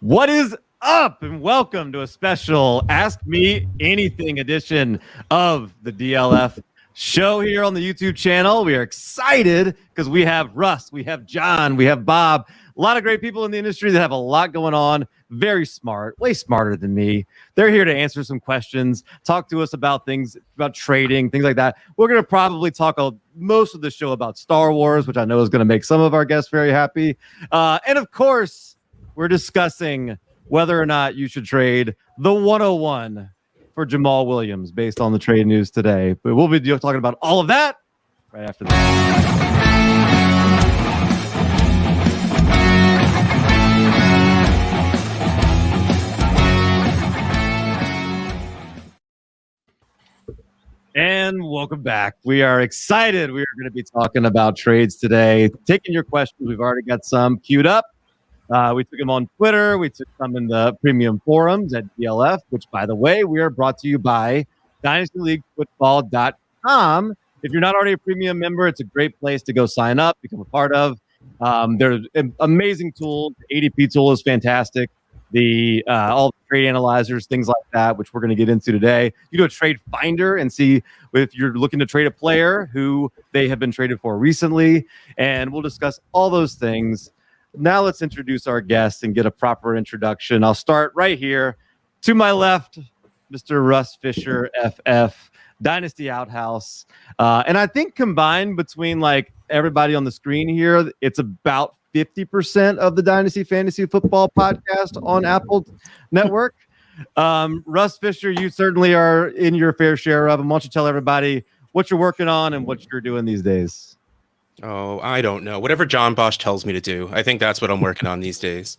What is up, and welcome to a special Ask Me Anything edition of the DLF show here on the YouTube channel. We are excited because we have Russ, we have John, we have Bob, a lot of great people in the industry that have a lot going on. Very smart, way smarter than me. They're here to answer some questions, talk to us about things, about trading, things like that. We're going to probably talk most of the show about Star Wars, which I know is going to make some of our guests very happy. And of course, we're discussing whether or not you should trade the 101 for Jamal Williams based on the trade news today. But we'll be talking about all of that right after this. And welcome back. We are excited. We are going to be talking about trades today. Taking your questions. We've already got some queued up. We took them on Twitter. We took some in the premium forums at DLF, which, by the way, we are brought to you by DynastyLeagueFootball.com. If you're not already a premium member, it's a great place to go sign up, become a part of. There's amazing tools. The ADP tool is fantastic. All the trade analyzers, things like that, which we're going to get into today. You do a trade finder and see if you're looking to trade a player who they have been traded for recently, and we'll discuss all those things. Now let's introduce our guest and get a proper introduction. I'll start right here. To my left, Mr. Russ Fisher, FF, Dynasty Outhouse. And I think combined between like everybody on the screen here, it's about 50% of the Dynasty Fantasy Football podcast on Apple Network. Russ Fisher, you certainly are in your fair share of them. Why don't you tell everybody what you're working on and what you're doing these days? Oh, I don't know. Whatever John Bosch tells me to do. I think that's what I'm working on these days.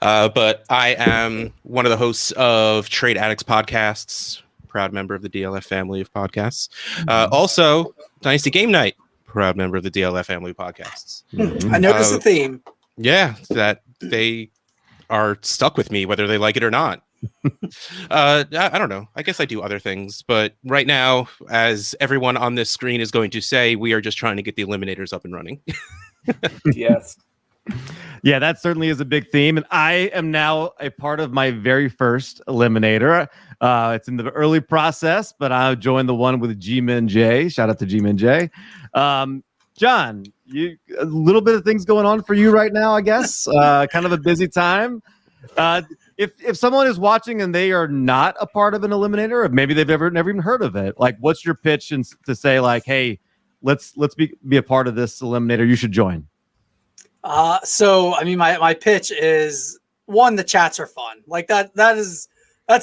But I am one of the hosts of Trade Addicts podcasts, proud member of the DLF family of podcasts. Also, Dynasty Game Night, proud member of the DLF family of podcasts. I noticed the theme. Yeah, that they are stuck with me, whether they like it or not. I don't know. I guess I do other things, but right now, as everyone on this screen is going to say, we are just trying to get the eliminators up and running. Yes. Yeah, that certainly is a big theme. And I am now a part of my very first eliminator. It's in the early process, but I joined the one with G-Men J. Shout out to G-Men J. John, a little bit of things going on for you right now, I guess. Kind of a busy time. If someone is watching and they are not a part of an eliminator, or maybe they've never even heard of it, like what's your pitch to say like, hey, let's be a part of this eliminator? You should join. So I mean, my pitch is one, the chats are fun. Like that's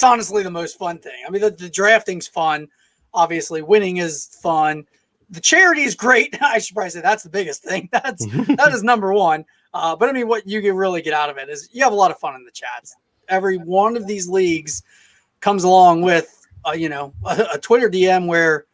honestly the most fun thing. I mean, the drafting's fun. Obviously, winning is fun. The charity is great. I should probably say that's the biggest thing. That is number one. But I mean, what you can really get out of it is you have a lot of fun in the chats. Every one of these leagues comes along with, a Twitter DM where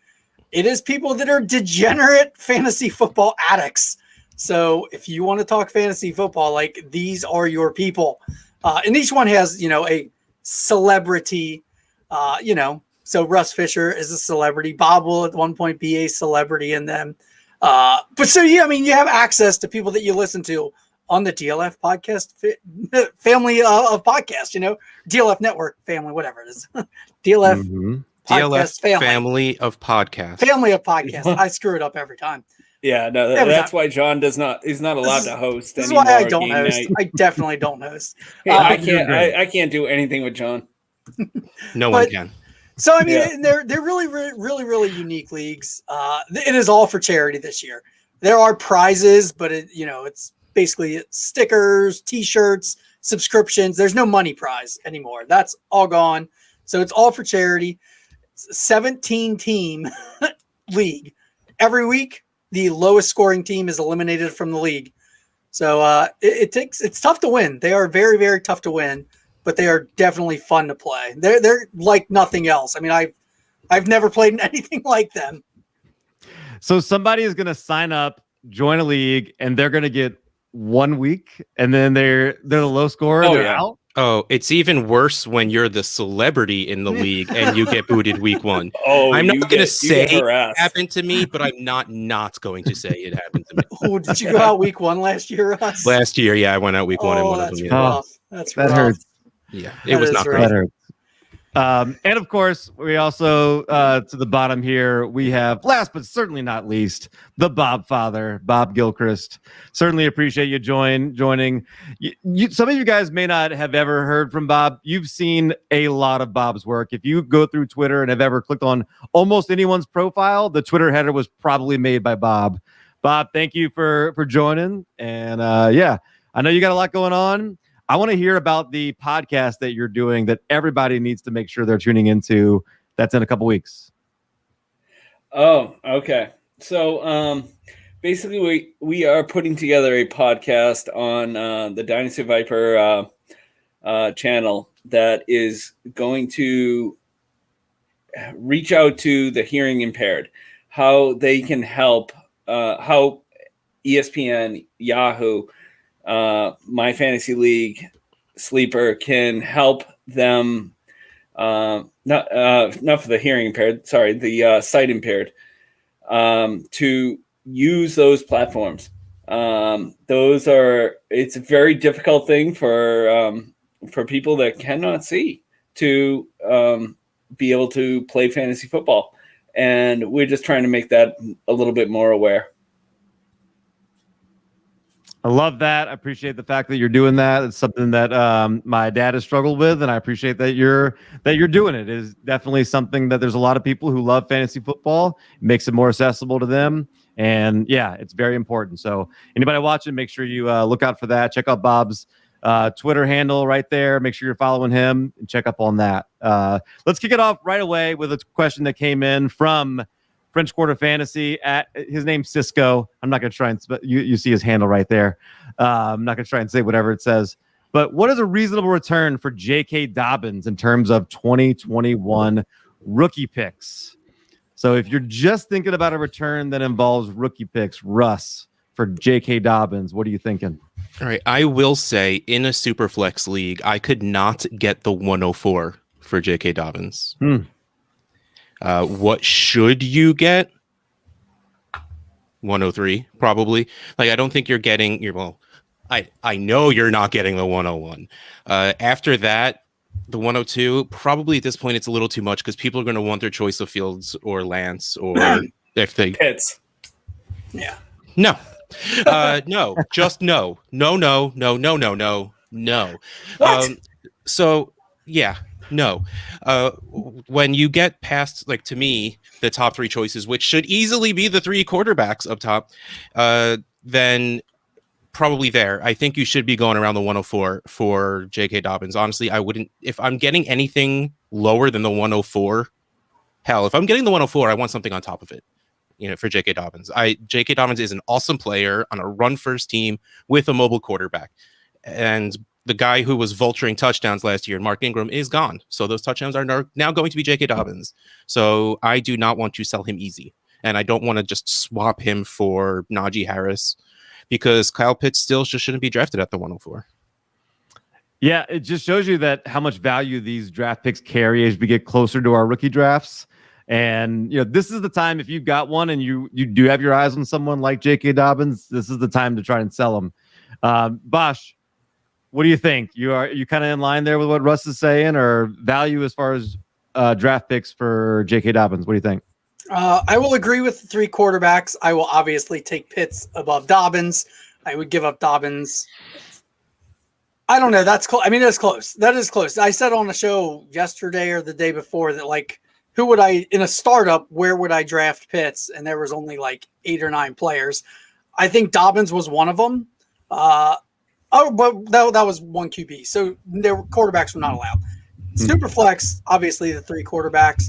it is people that are degenerate fantasy football addicts. So if you want to talk fantasy football, like these are your people. And each one has, a celebrity, so Russ Fisher is a celebrity. Bob will at one point be a celebrity in them. But so, yeah, I mean, you have access to people that you listen to on the DLF podcast family of podcasts, DLF network family, whatever it is. DLF DLF family of podcasts. Family of podcasts. I screw it up every time. Yeah, no, that's why John he's not allowed to host. This is why I don't host. I definitely don't host. I can't do anything with John. No one can. So I mean, they're really, really, really unique leagues. It is all for charity this year. There are prizes, but it's basically stickers, T-shirts, subscriptions. There's no money prize anymore. That's all gone. So it's all for charity. It's a 17-team league. Every week, the lowest scoring team is eliminated from the league. So it's tough to win. They are very, very tough to win, but they are definitely fun to play. They're like nothing else. I mean, I've never played in anything like them. So somebody is going to sign up, join a league, and they're going to get 1 week, and then they're the low scorer. They're out. Oh, it's even worse when you're the celebrity in the league and you get booted week 1. Oh, I'm not going to say it harassed. happened to me, but I'm not going to say it happened to me. Oh, did you go out week 1 last year, Russ? Last year, yeah, I went out week 1 and one of them. That's Yeah. rough. That's that rough. hurts. Yeah, it was not great. That hurts. And of course, we also to the bottom here we have, last but certainly not least, the Bob Father, Bob Gilchrist. Certainly appreciate you joining. Some of you guys may not have ever heard from Bob. You've seen a lot of Bob's work. If you go through Twitter and have ever clicked on almost anyone's profile, the Twitter header was probably made by Bob. Bob, thank you for joining. And yeah, I know you got a lot going on. I want to hear about the podcast that you're doing that everybody needs to make sure they're tuning into. That's in a couple weeks. Oh, okay. So basically we are putting together a podcast on the Dynasty Viper channel that is going to reach out to the hearing impaired, how they can help, how ESPN, Yahoo, My Fantasy League, Sleeper can help them, not for the hearing impaired, sorry, the sight impaired, to use those platforms. It's a very difficult thing for people that cannot see to be able to play fantasy football. And we're just trying to make that a little bit more aware. I love that. I appreciate the fact that you're doing that. It's something that my dad has struggled with, and I appreciate that you're doing it. It is definitely something that there's a lot of people who love fantasy football. It makes it more accessible to them, and yeah, it's very important. So anybody watching, make sure you look out for that. Check out Bob's Twitter handle right there. Make sure you're following him and check up on that. Let's kick it off right away with a question that came in from French Quarter Fantasy. At his name's Cisco. I'm not going to try and you see his handle right there. I'm not going to try and say whatever it says. But what is a reasonable return for JK Dobbins in terms of 2021 rookie picks? So if you're just thinking about a return that involves rookie picks, Russ, for JK Dobbins, what are you thinking? All right, I will say in a Superflex league, I could not get the 104 for JK Dobbins. What should you get? 103, probably. Like, I don't think you're getting I know you're not getting the 101. After that, the 102, probably at this point, it's a little too much because people are going to want their choice of Fields or Lance or if they Pitts. Yeah. No. No, just no. No. What? So yeah, no. When you get past, like, to me, the top 3 choices, which should easily be the 3 quarterbacks up top, then probably there. I think you should be going around the 104 for JK Dobbins. Honestly, I wouldn't, if I'm getting anything lower than the 104, hell, if I'm getting the 104, I want something on top of it. For JK Dobbins. JK Dobbins is an awesome player on a run-first team with a mobile quarterback. And the guy who was vulturing touchdowns last year, Mark Ingram, is gone. So those touchdowns are now going to be JK Dobbins. So I do not want to sell him easy. And I don't want to just swap him for Najee Harris because Kyle Pitts still just shouldn't be drafted at the 104. Yeah, it just shows you that how much value these draft picks carry as we get closer to our rookie drafts. And this is the time, if you've got one and you do have your eyes on someone like JK Dobbins, this is the time to try and sell them. Bosch, what do you think? You kind of in line there with what Russ is saying, or value as far as draft picks for JK Dobbins? What do you think? I will agree with the 3 quarterbacks. I will obviously take Pitts above Dobbins. I would give up Dobbins. I don't know. That's close. I mean, that's close. That is close. I said on the show yesterday or the day before that, like, who would I, in a startup, where would I draft Pitts? And there was only like 8 or 9 players. I think Dobbins was one of them. But that was one QB. So their quarterbacks were not allowed. Superflex, obviously the 3 quarterbacks.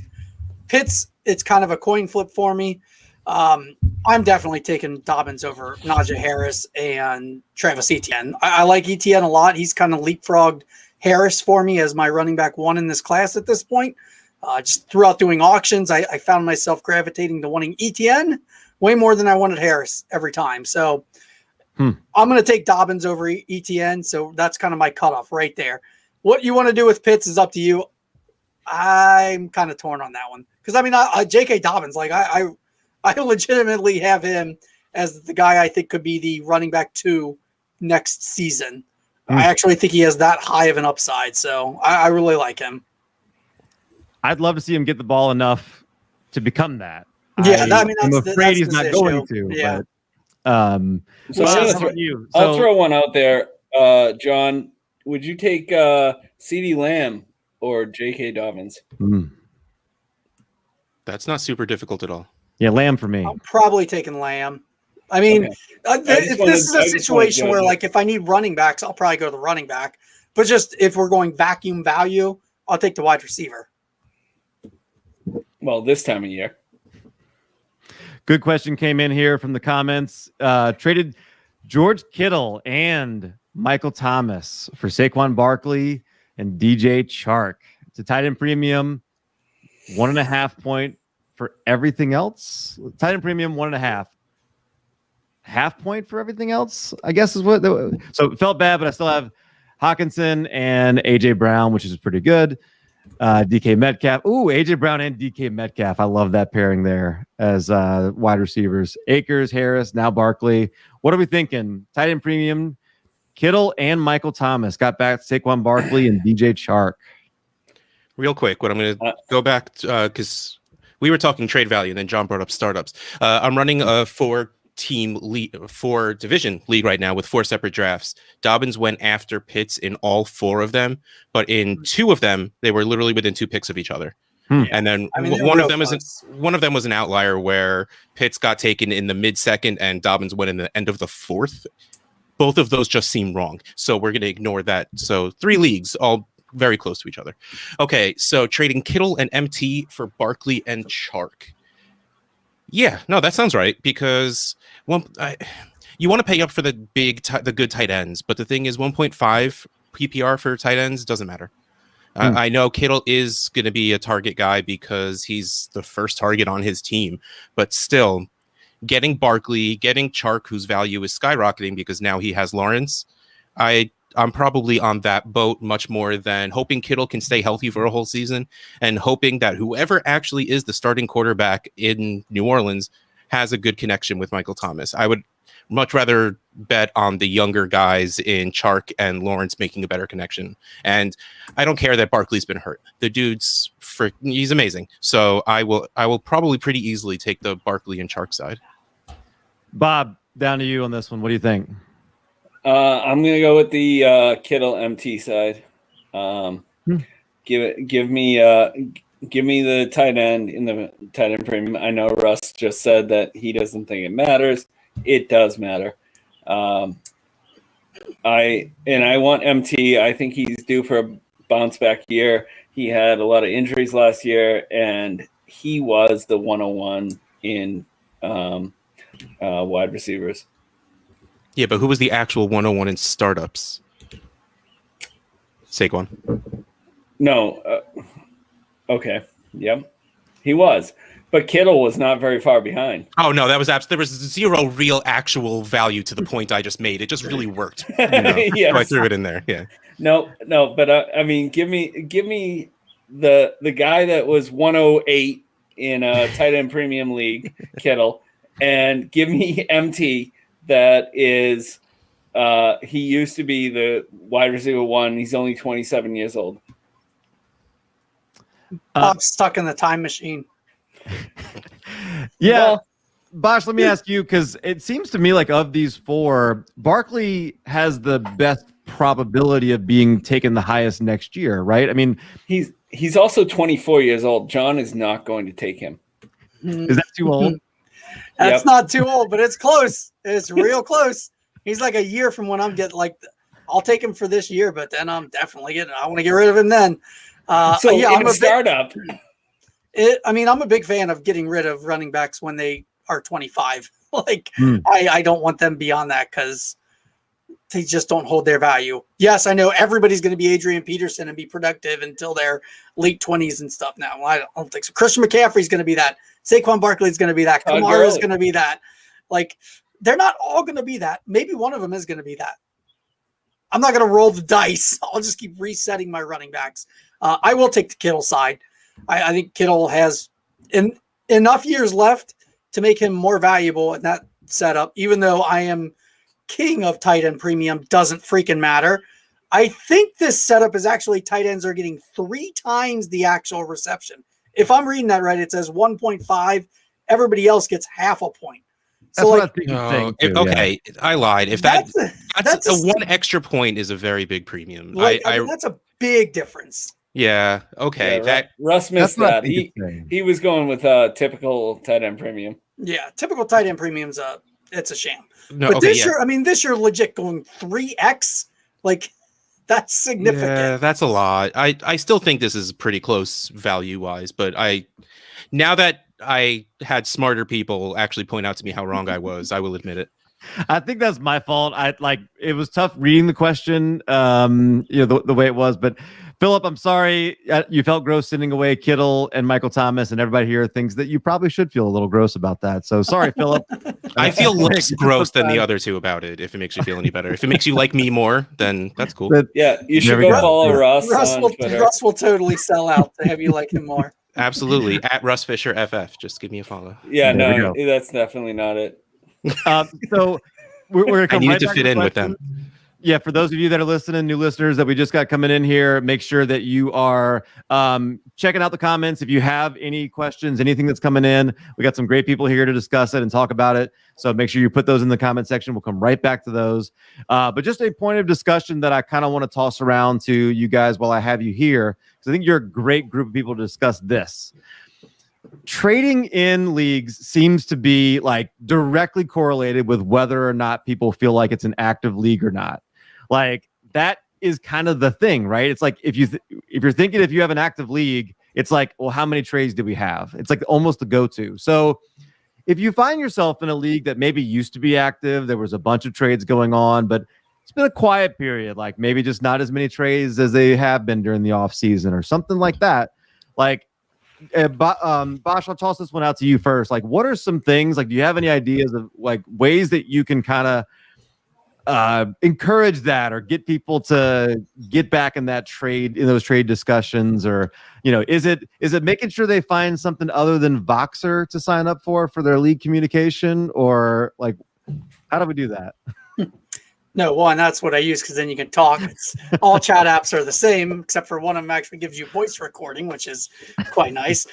Pitts, it's kind of a coin flip for me. I'm definitely taking Dobbins over Najee Harris and Travis Etienne. I like Etienne a lot. He's kind of leapfrogged Harris for me as my running back 1 in this class at this point. Just throughout doing auctions, I found myself gravitating to wanting Etienne way more than I wanted Harris every time. So I'm going to take Dobbins over Etienne. So that's kind of my cutoff right there. What you want to do with Pitts is up to you. I'm kind of torn on that one because I mean, JK Dobbins, like I legitimately have him as the guy I think could be the running back 2 next season. I actually think he has that high of an upside, so I really like him. I'd love to see him get the ball enough to become that. Yeah, I'm afraid he's not going to. Yeah. But, So I'll throw one out there. John, would you take CeeDee Lamb or JK Dobbins? That's not super difficult at all. Yeah, Lamb for me. I'm probably taking Lamb. I mean, this is a situation where, like, if I need running backs, I'll probably go to the running back. But just if we're going vacuum value, I'll take the wide receiver. Well, this time of year. Good question came in here from the comments. Traded George Kittle and Michael Thomas for Saquon Barkley and DJ Chark. It's a tight end premium, 1.5 point for everything else. Tight end premium, 1.5. Half point for everything else, I guess is what. So it felt bad, but I still have Hawkinson and AJ Brown, which is pretty good. DK Metcalf. Ooh, AJ Brown and DK Metcalf. I love that pairing there as wide receivers. Akers, Harris, now Barkley. What are we thinking? Tight end premium, Kittle and Michael Thomas. Got back Saquon Barkley and DJ Chark. Real quick, what I'm going to go back because we were talking trade value and then John brought up startups. I'm running a 4 division league right now with 4 separate drafts. Dobbins went after Pitts in all 4 of them, but in 2 of them they were literally within 2 picks of each other. And then one of them was an outlier where Pitts got taken in the mid-second and Dobbins went in the end of the 4th. Both of those just seem wrong, so we're going to ignore that. So 3 leagues, all very close to each other. Okay, so trading Kittle and MT for Barkley and Chark. Yeah, no, that sounds right because you want to pay up for the good tight ends, but the thing is 1.5 PPR for tight ends doesn't matter. I know Kittle is going to be a target guy because he's the first target on his team, but still getting Barkley, getting Chark, whose value is skyrocketing because now he has Lawrence. I'm probably on that boat much more than hoping Kittle can stay healthy for a whole season and hoping that whoever actually is the starting quarterback in New Orleans has a good connection with Michael Thomas. I would much rather bet on the younger guys in Chark and Lawrence making a better connection. And I don't care that Barkley's been hurt. The dude's he's amazing. So I will probably pretty easily take the Barkley and Chark side. Bob, down to you on this one. What do you think? I'm gonna go with the Kittle MT side. Give me the tight end in the tight end premium. I know Russ just said that he doesn't think it matters. It does matter. I want MT. I think he's due for a bounce back year. He had a lot of injuries last year, and he was the 101 in wide receivers. Yeah, but who was the actual 101 in startups? Saquon. No. Okay. Yep. He was. But Kittle was not very far behind. Oh, no, there was zero real actual value to the point I just made. It just really worked. Yes. So I threw it in there. Yeah. No, but I mean, give me the guy that was 108 in a tight end premium league, Kittle, and give me MT. That is, he used to be the wide receiver 1. He's only 27 years old. I'm stuck in the time machine. Yeah. Well, Bosch, let me ask you, because it seems to me like of these 4, Barkley has the best probability of being taken the highest next year, right? I mean, he's also 24 years old. John is not going to take him. Is that too old? That's not too old, but it's close. It's real close. He's like a year from when I'm getting I'll take him for this year, but then I'm definitely I want to get rid of him then. I'm a startup. I'm a big fan of getting rid of running backs when they are 25. I don't want them beyond that because they just don't hold their value. Yes, I know everybody's going to be Adrian Peterson and be productive until their late 20s and stuff now. I don't think so. Christian McCaffrey's going to be that. Saquon Barkley's going to be that. Kamara's going to be that. They're not all going to be that. Maybe one of them is going to be that. I'm not going to roll the dice. I'll just keep resetting my running backs. I will take the Kittle side. I think Kittle has enough years left to make him more valuable in that setup, even though I am king of tight end premium, doesn't freaking matter. I think this setup is actually tight ends are getting 3 times the actual reception. If I'm reading that right, it says 1.5. Everybody else gets half a point. That's So what like, I think you're saying too, okay, I lied. If that's that's a one extra point is a very big premium. like, I mean, that's a big difference. Yeah. Okay. Yeah, that Russ missed what I that. think it's saying. He was going with typical tight end premium. Yeah, typical tight end premiums. It's a sham. no. But Okay. this Yeah. year, I mean, this year legit going 3x. Like that's significant. Yeah, that's a lot. I still think this is pretty close value wise, but now that I had smarter people actually point out to me how wrong I was, I will admit it. I think that's my fault. It was tough reading the question, the way it was. But Philip, I'm sorry you felt gross sending away Kittle and Michael Thomas, and everybody here thinks that you probably should feel a little gross about that. So sorry, Philip. I feel less gross than the other two about it. If it makes you feel any better, if it makes you like me more, then that's cool. Yeah, you should There we go go. follow Russ. Russ will totally sell out to have you like him more. Absolutely. At Russ Fisher FF, just give me a follow. Yeah, There we no, go. that's definitely not it. So we're gonna I come needed right to back fit in with questions. them. Yeah, for those of you that are listening, new listeners that we just got coming in here, make sure that you are checking out the comments. If you have any questions, anything that's coming in, we got some great people here to discuss it and talk about it. So make sure you put those in the comment section. We'll come right back to those. But just a point of discussion that I kind of want to toss around to you guys while I have you here, because I think you're a great group of people to discuss this. Trading in leagues seems to be like directly correlated with whether or not people feel like it's an active league or not. Like that is kind of the thing, right? It's like if you're thinking if you have an active league, it's like, well, how many trades do we have? It's like almost the go-to. So if you find yourself in a league that maybe used to be active, there was a bunch of trades going on, but it's been a quiet period, like maybe just not as many trades as they have been during the off season or something like that. Like Bosch, I'll toss this one out to you first. Like, what are some things, like, do you have any ideas of like ways that you can kind of encourage that or get people to get back in that trade, in those trade discussions? Or, is it making sure they find something other than Voxer to sign up for their league communication? Or like, how do we do that? No, one, that's what I use because then you can talk. All chat apps are the same, except for one of them actually gives you voice recording, which is quite nice.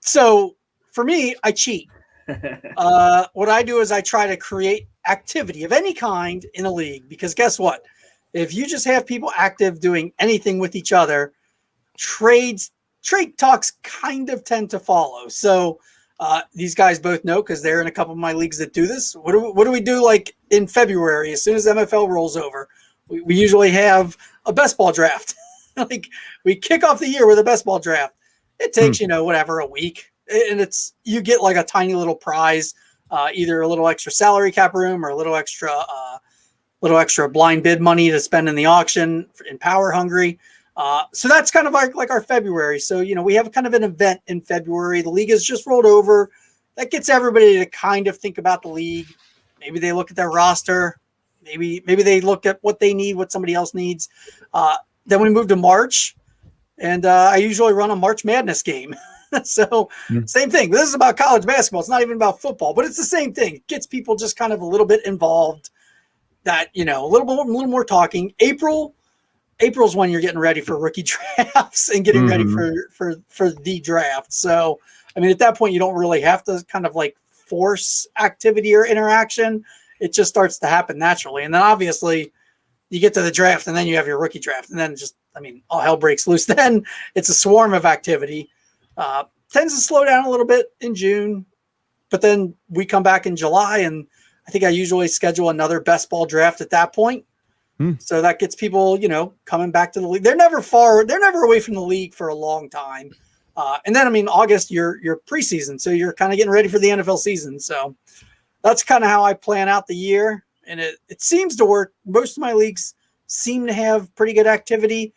So for me, I cheat. What I do is I try to create activity of any kind in a league, because guess what? If you just have people active doing anything with each other, trade talks kind of tend to follow. So these guys both know because they're in a couple of my leagues that do this. What do we do like in February? As soon as MFL rolls over, we usually have a best ball draft. Like we kick off the year with a best ball draft. It takes, a week. And you get like a tiny little prize, either a little extra salary cap room or a little extra blind bid money to spend in the auction in Power Hungry. So that's kind of like our February. So, we have kind of an event in February. The league has just rolled over. That gets everybody to kind of think about the league. Maybe they look at their roster. Maybe they look at what they need, what somebody else needs. Then we move to March, and I usually run a March Madness game. So same thing. This is about college basketball. It's not even about football, but it's the same thing. It gets people just kind of a little bit involved. That a little more talking. April's when you're getting ready for rookie drafts and getting ready for the draft. So, I mean, at that point, you don't really have to kind of like force activity or interaction. It just starts to happen naturally. And then obviously you get to the draft and then you have your rookie draft. And then all hell breaks loose. Then it's a swarm of activity. Tends to slow down a little bit in June, but then we come back in July, and I think I usually schedule another best ball draft at that point. So that gets people, coming back to the league. They're never away from the league for a long time. And then, August, you're preseason. So you're kind of getting ready for the NFL season. So that's kind of how I plan out the year. And it seems to work. Most of my leagues seem to have pretty good activity.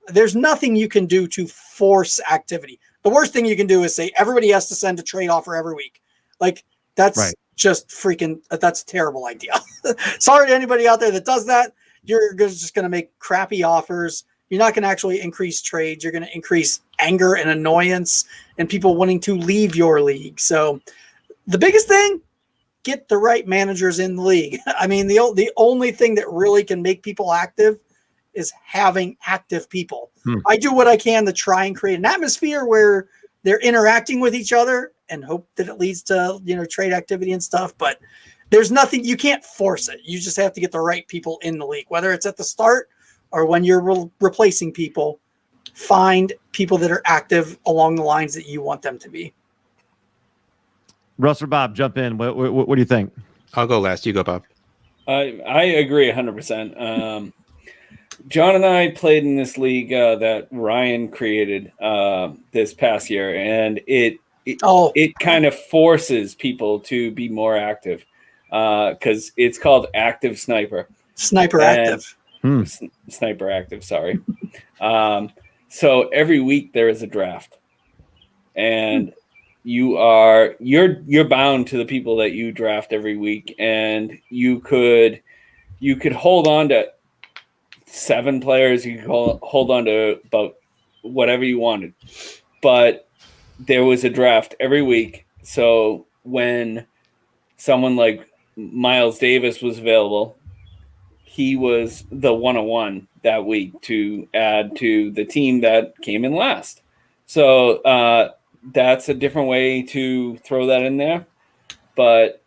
There's nothing you can do to force activity. The worst thing you can do is say everybody has to send a trade offer every week. Like that's right. Just freaking, that's a terrible idea. Sorry to anybody out there that does that. you're just going to make crappy offers. You're not going to actually increase trades. You're going to increase anger and annoyance and people wanting to leave your league. So the biggest thing, get the right managers in the league. I mean, the only thing that really can make people active is having active people. I do what I can to try and create an atmosphere where they're interacting with each other and hope that it leads to, trade activity and stuff. But there's nothing, you can't force it. You just have to get the right people in the league, whether it's at the start or when you're replacing people. Find people that are active along the lines that you want them to be. Russ or Bob, jump in. What do you think? I'll go last. You go, Bob. I agree 100%. John and I played in this league that Ryan created this past year, and it kind of forces people to be more active because it's called Active Sniper. Sniper Active. Sniper Active, sorry. So every week there is a draft, and you're bound to the people that you draft every week, and you could hold on to 7 players. You could hold on to about whatever you wanted, but there was a draft every week. So when someone like Miles Davis was available, he was the 101 that week to add to the team that came in last. So that's a different way to throw that in there. But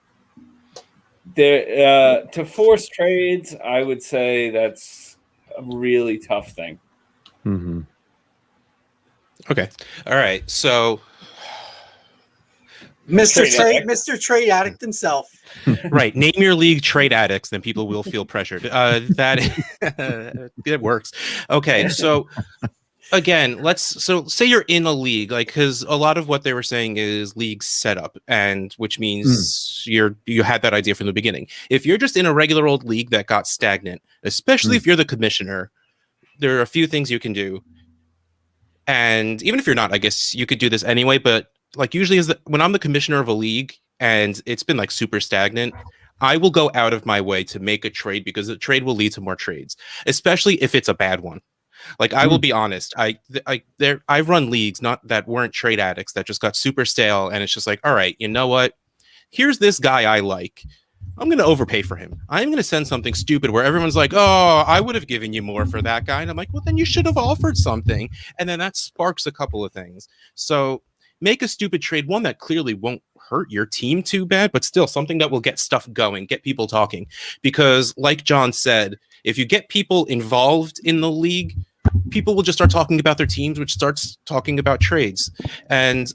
there, to force trades, I would say that's a really tough thing. Mm-hmm. Okay. All right. So Mr. Trade Addict himself. Right. Name your league Trade Addicts, then people will feel pressured. That it works. Okay. So again, say you're in a league, because a lot of what they were saying is league setup, and which means you had that idea from the beginning. If you're just in a regular old league that got stagnant, especially if you're the commissioner, there are a few things you can do. And even if you're not, I guess you could do this anyway, but usually when I'm the commissioner of a league and it's been super stagnant, I will go out of my way to make a trade because the trade will lead to more trades, especially if it's a bad one. I will be honest. I've run leagues that weren't Trade Addicts that just got super stale, and it's just all right, you know what? Here's this guy I like. I'm going to overpay for him. I'm going to send something stupid where everyone's like, oh, I would have given you more for that guy. And I'm like, well, then you should have offered something. And then that sparks a couple of things. So make a stupid trade, one that clearly won't hurt your team too bad, but still something that will get stuff going, get people talking. Because like John said, if you get people involved in the league, people will just start talking about their teams, which starts talking about trades. And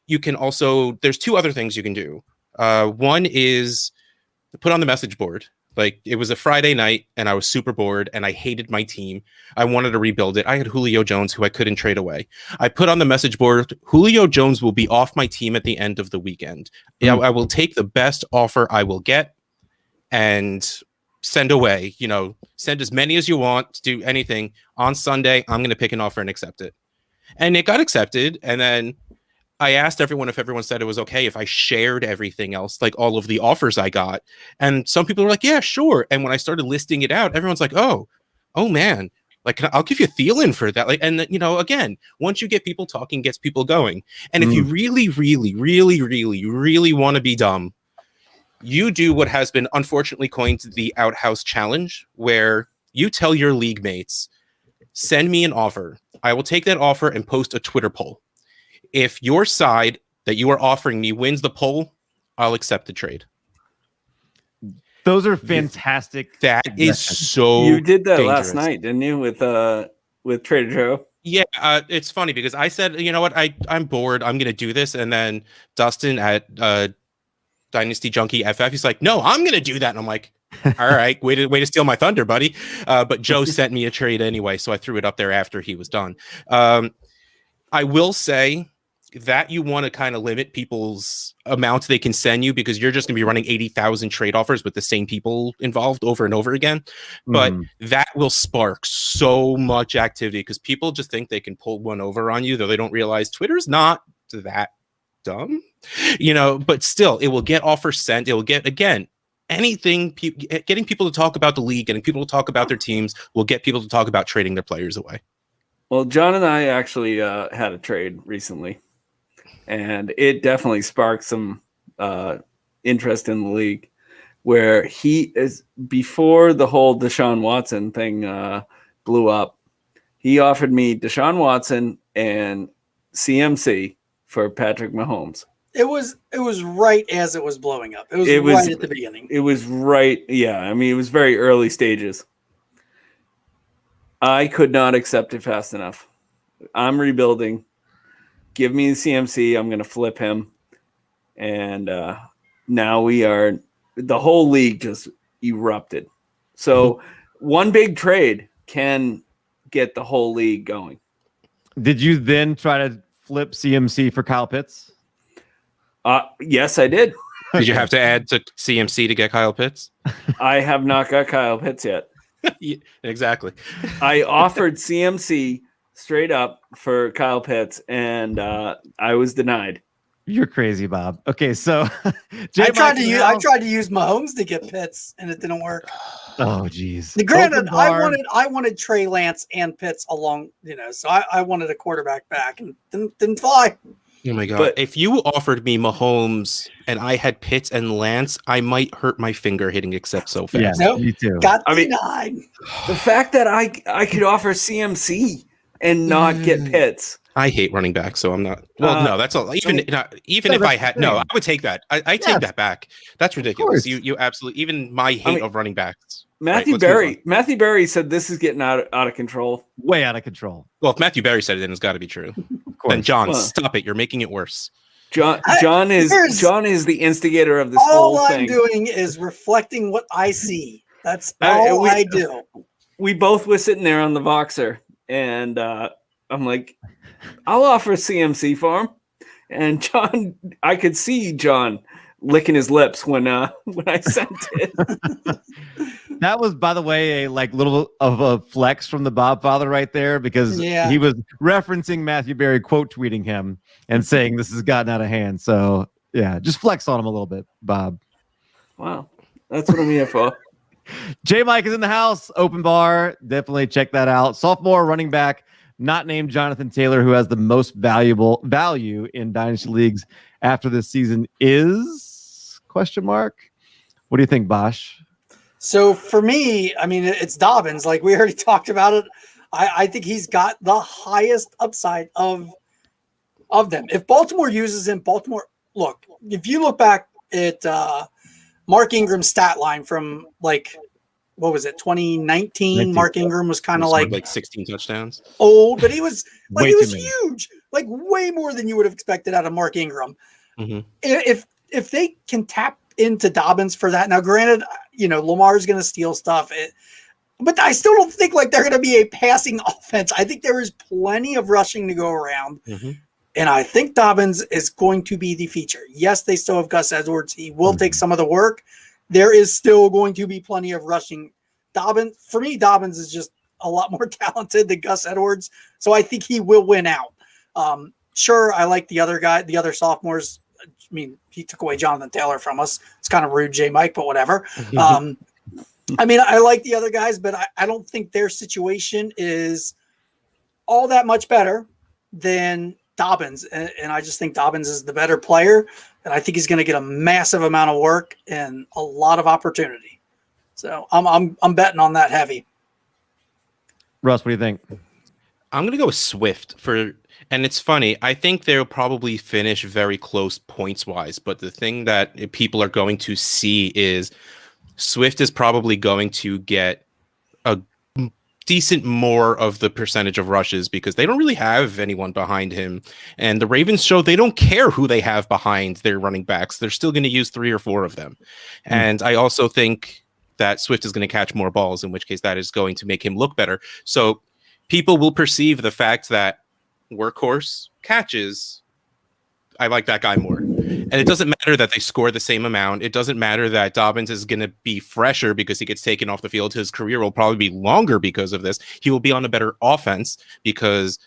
you can also, there's 2 other things you can do. One is put on the message board. It was a Friday night and I was super bored and I hated my team. I wanted to rebuild it. I had Julio Jones, who I couldn't trade away. I put on the message board, Julio Jones will be off my team at the end of the weekend. Yeah, I will take the best offer I will get and send away, send as many as you want, do anything. On Sunday, I'm going to pick an offer and accept it. And it got accepted. And then I asked everyone if everyone said it was okay if I shared everything else, all of the offers I got. And some people were like, yeah, sure. And when I started listing it out, everyone's like, oh man, I'll give you Thielen for that. And again, once you get people talking, gets people going. And if you really, really, really, really, really want to be dumb, you do what has been unfortunately coined the outhouse challenge, where you tell your league mates, send me an offer. I will take that offer and post a Twitter poll. If your side that you are offering me wins the poll, I'll accept the trade. Those are fantastic. That is so You did that dangerous. last night, didn't you, with Trader Joe? Yeah, it's funny because I said, you know what, I'm bored. I'm going to do this. And then Dustin at Dynasty Junkie FF, he's like, no, I'm going to do that. And I'm like, all right, way to steal my thunder, buddy. But Joe sent me a trade anyway, so I threw it up there after he was done. I will say that you want to kind of limit people's amounts they can send you, because you're just going to be running 80,000 trade offers with the same people involved over and over again. But that will spark so much activity because people just think they can pull one over on you, though they don't realize Twitter's not that dumb, but still it will get offers sent. It will get, again, anything, getting people to talk about the league, getting people to talk about their teams will get people to talk about trading their players away. Well, John and I actually had a trade recently, and it definitely sparked some interest in the league, where he is, before the whole Deshaun Watson thing blew up, he offered me Deshaun Watson and CMC for Patrick Mahomes. It was right as it was blowing up. It was right at the beginning. It was right. Yeah. I mean, it was very early stages. I could not accept it fast enough. I'm rebuilding. Give me the CMC. I'm going to flip him. And now the whole league just erupted. So one big trade can get the whole league going. Did you then try to flip CMC for Kyle Pitts? Yes, I did. Did you have to add to CMC to get Kyle Pitts? I have not got Kyle Pitts yet. Yeah, exactly. I offered CMC straight up for Kyle Pitts, and I was denied. You're crazy, Bob. Okay, so I tried to use Mahomes to get Pitts, and it didn't work. Oh, geez. Granted, I wanted Trey Lance and Pitts along, so I wanted a quarterback back, and didn't fly. Oh my God. But if you offered me Mahomes and I had Pitts and Lance, I might hurt my finger hitting accept so fast. Yeah, Nope. me too. Got denied. The fact that I could offer CMC and not get Pitts. I hate running back, so I'm not. Well, no, that's all. Even if I had, no, I would take that. I take that back. That's ridiculous. You absolutely. Even my hate of running backs. Matthew Berry said this is getting out of control. Way out of control. Well, if Matthew Berry said it, then it's got to be true. Of course. Then John, stop it. You're making it worse. John is the instigator of this all whole I'm thing. doing is reflecting what I see. That's all I do. We both were sitting there on the Voxer, and I'm like, I'll offer CMC for him. And John, I could see John licking his lips when I sent it. That was, by the way, a little of a flex from the Bob father right there, because he was referencing Matthew Berry quote tweeting him and saying this has gotten out of hand. So yeah, just flex on him a little bit, Bob. Wow, that's what I'm here for. J Mike is in the house. Open bar. Definitely check that out. Sophomore running back, not named Jonathan Taylor, who has the most value in Dynasty leagues after this season is ? What do you think, Bosch? So for me, I mean, it's Dobbins. Like we already talked about it. I think he's got the highest upside of them. If Baltimore uses him, look, if you look back at Mark Ingram's stat line from what was it, 2019? Mark Ingram was kind of like 16 touchdowns. Old, but he was huge, many. way more than you would have expected out of Mark Ingram. Mm-hmm. If they can tap into Dobbins for that, now granted, Lamar's going to steal stuff, but I still don't think they're going to be a passing offense. I think there is plenty of rushing to go around. Mm-hmm. And I think Dobbins is going to be the feature. Yes, they still have Gus Edwards. He will take some of the work. There is still going to be plenty of rushing. For me, Dobbins is just a lot more talented than Gus Edwards. So I think he will win out. Sure, I like the other sophomores. I mean, he took away Jonathan Taylor from us. It's kind of rude, J Mike, but whatever. I mean, I like the other guys, but I don't think their situation is all that much better than Dobbins. And I just think Dobbins is the better player. And I think he's going to get a massive amount of work and a lot of opportunity. So I'm betting on that heavy. Russ, what do you think? I'm going to go with Swift and it's funny. I think they'll probably finish very close points wise, but the thing that people are going to see is Swift is probably going to get a decent more of the percentage of rushes because they don't really have anyone behind him. And the Ravens show they don't care who they have behind their running backs. They're still going to use 3 or 4 of them. And I also think that Swift is going to catch more balls, in which case that is going to make him look better. So people will perceive the fact that workhorse catches, I like that guy more. And it doesn't matter that they score the same amount. It doesn't matter that Dobbins is going to be fresher because he gets taken off the field. His career will probably be longer because of this. He will be on a better offense because,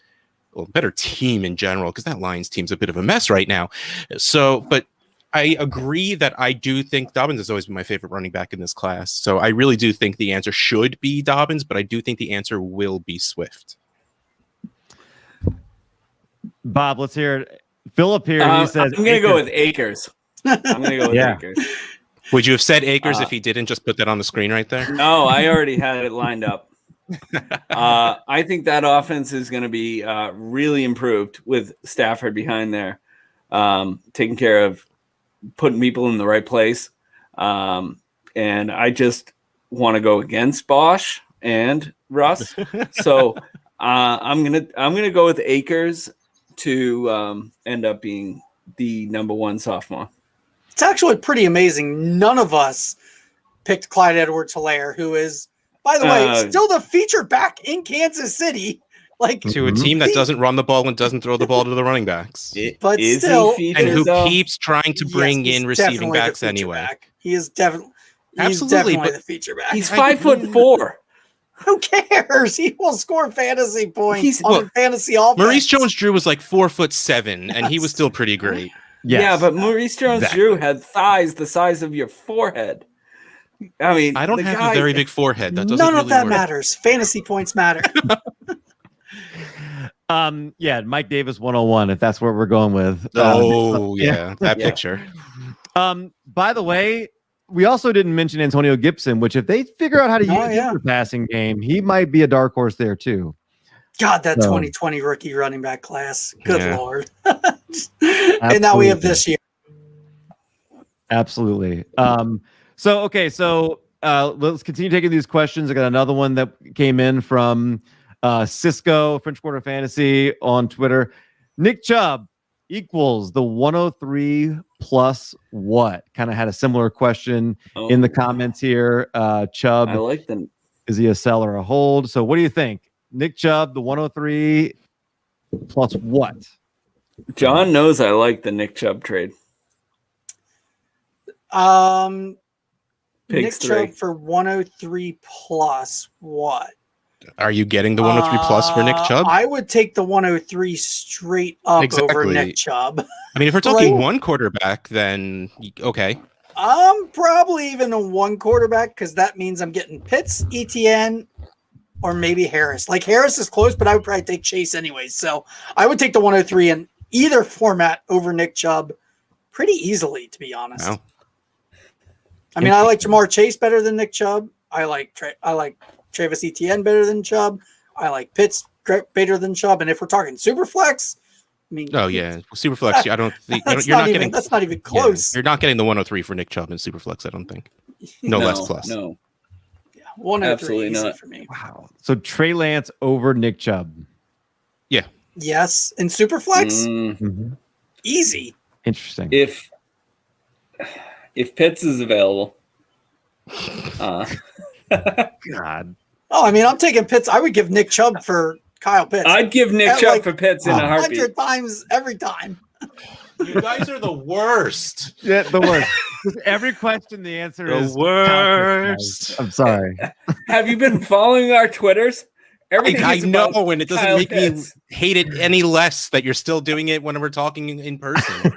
better team in general, because that Lions team's a bit of a mess right now. So, but I agree that I do think Dobbins has always been my favorite running back in this class. So I really do think the answer should be Dobbins, but I do think the answer will be Swift. Bob, let's hear it. Philip here. He says I'm going to go with Akers. I'm going to go with Akers. Would you have said Akers if he didn't just put that on the screen right there? No, I already had it lined up. I think that offense is going to be really improved with Stafford behind there, taking care of putting people in the right place. And I just want to go against Bosch and Russ. So I'm gonna go with Akers to end up being the number one sophomore. It's actually pretty amazing. None of us picked Clyde Edwards-Helaire, who is, by the way, still the featured back in Kansas City. Like to a team that doesn't run the ball and doesn't throw the ball to the running backs. But still, and who keeps trying to bring in receiving backs anyway. Back. He is definitely the feature back. He's 5'4". Who cares? He will score fantasy points on fantasy offense. Maurice Jones-Drew was like 4'7", and he was still pretty great. Yes. Yeah, but Maurice Jones-Drew had thighs the size of your forehead. I mean, I don't have a very big forehead. That doesn't none really of that work. matters. Fantasy points matter. Mike Davis 101, if that's what we're going with. That picture. By the way, we also didn't mention Antonio Gibson, which if they figure out how to use the passing game, he might be a dark horse there too. God, that 2020 rookie running back class. Good Lord. And now we have this year. Absolutely. So let's continue taking these questions. I got another one that came in from Cisco, French Quarter Fantasy on Twitter. Nick Chubb equals the 103 plus what? Kind of had a similar question in the comments here. Chubb, I like them. Is he a sell or a hold? So what do you think? Nick Chubb, the 103 plus what? John knows I like the Nick Chubb trade. Nick Chubb for 103 plus what? Are you getting the 103 plus for Nick Chubb? I would take the 103 straight up over Nick Chubb. I mean, if we're talking one quarterback, then okay. Probably even a one quarterback because that means I'm getting Pitts, ETN, or maybe Harris. Like Harris is close, but I would probably take Chase anyways. So I would take the 103 in either format over Nick Chubb pretty easily, to be honest. Wow. I mean, I like Jamar Chase better than Nick Chubb. I like Travis Etienne better than Chubb. I like Pitts better than Chubb. And if we're talking super flex, I mean, super flex. I don't think that's not even close. You're not getting the 103 for Nick Chubb in super flex. I don't think. No less plus. No. Yeah, 103 absolutely easy not for me. Wow. So Trey Lance over Nick Chubb. Yeah. Yes, in super flex, Mm-hmm. easy. Interesting. If Pitts is available, God. Oh, I mean, I'm taking Pitts. I would give Nick Chubb for Kyle Pitts. I'd give Nick Chubb for Pitts in a heartbeat. 100 times every time. You guys are the worst. Yeah, the worst. Every question, the answer is the worst. I'm sorry. Have you been following our Twitters? I know, and it doesn't Kyle make Pitts. me hate it any less that you're still doing it when we're talking in person.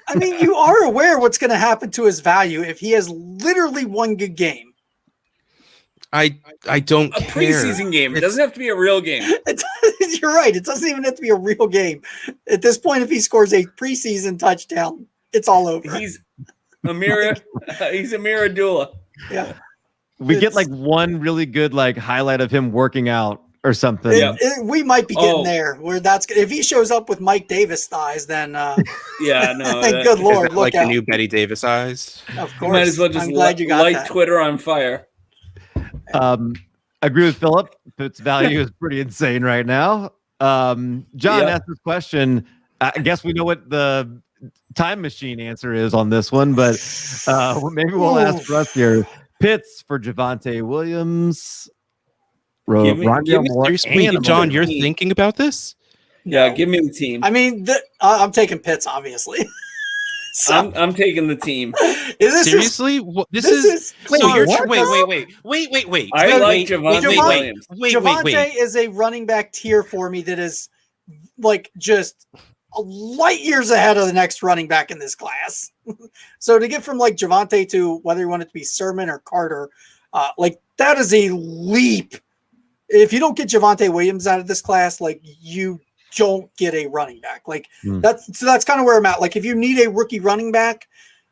I mean, you are aware what's going to happen to his value if he has literally one good game. I don't A care. preseason game. It doesn't have to be a real game. You're right. It doesn't even have to be a real game. At this point, if he scores a preseason touchdown, it's all over. He's Amir Abdullah. Yeah. We get like one really good like highlight of him working out or something. We might be getting there where that's good. If he shows up with Mike Davis thighs, then good Lord, look like out. the new Betty Davis eyes. Of course. You might as well just light that. Twitter on fire. I agree with Philip. Its value is pretty insane right now. John asked this question. I guess we know what the time machine answer is on this one, but maybe we'll ask Russ here. Pitts for Javonte Williams. John, you're thinking about this? Yeah, give me the team. I mean, I'm taking Pitts, obviously. So, I'm taking the team. Seriously? Wait. I like Javonte Williams. Javonte is a running back tier for me that is like just light years ahead of the next running back in this class. So to get from like Javonte to whether you want it to be Sermon or Carter, like that is a leap. If you don't get Javonte Williams out of this class, like you don't get a running back. Like that's kind of where I'm at. Like if you need a rookie running back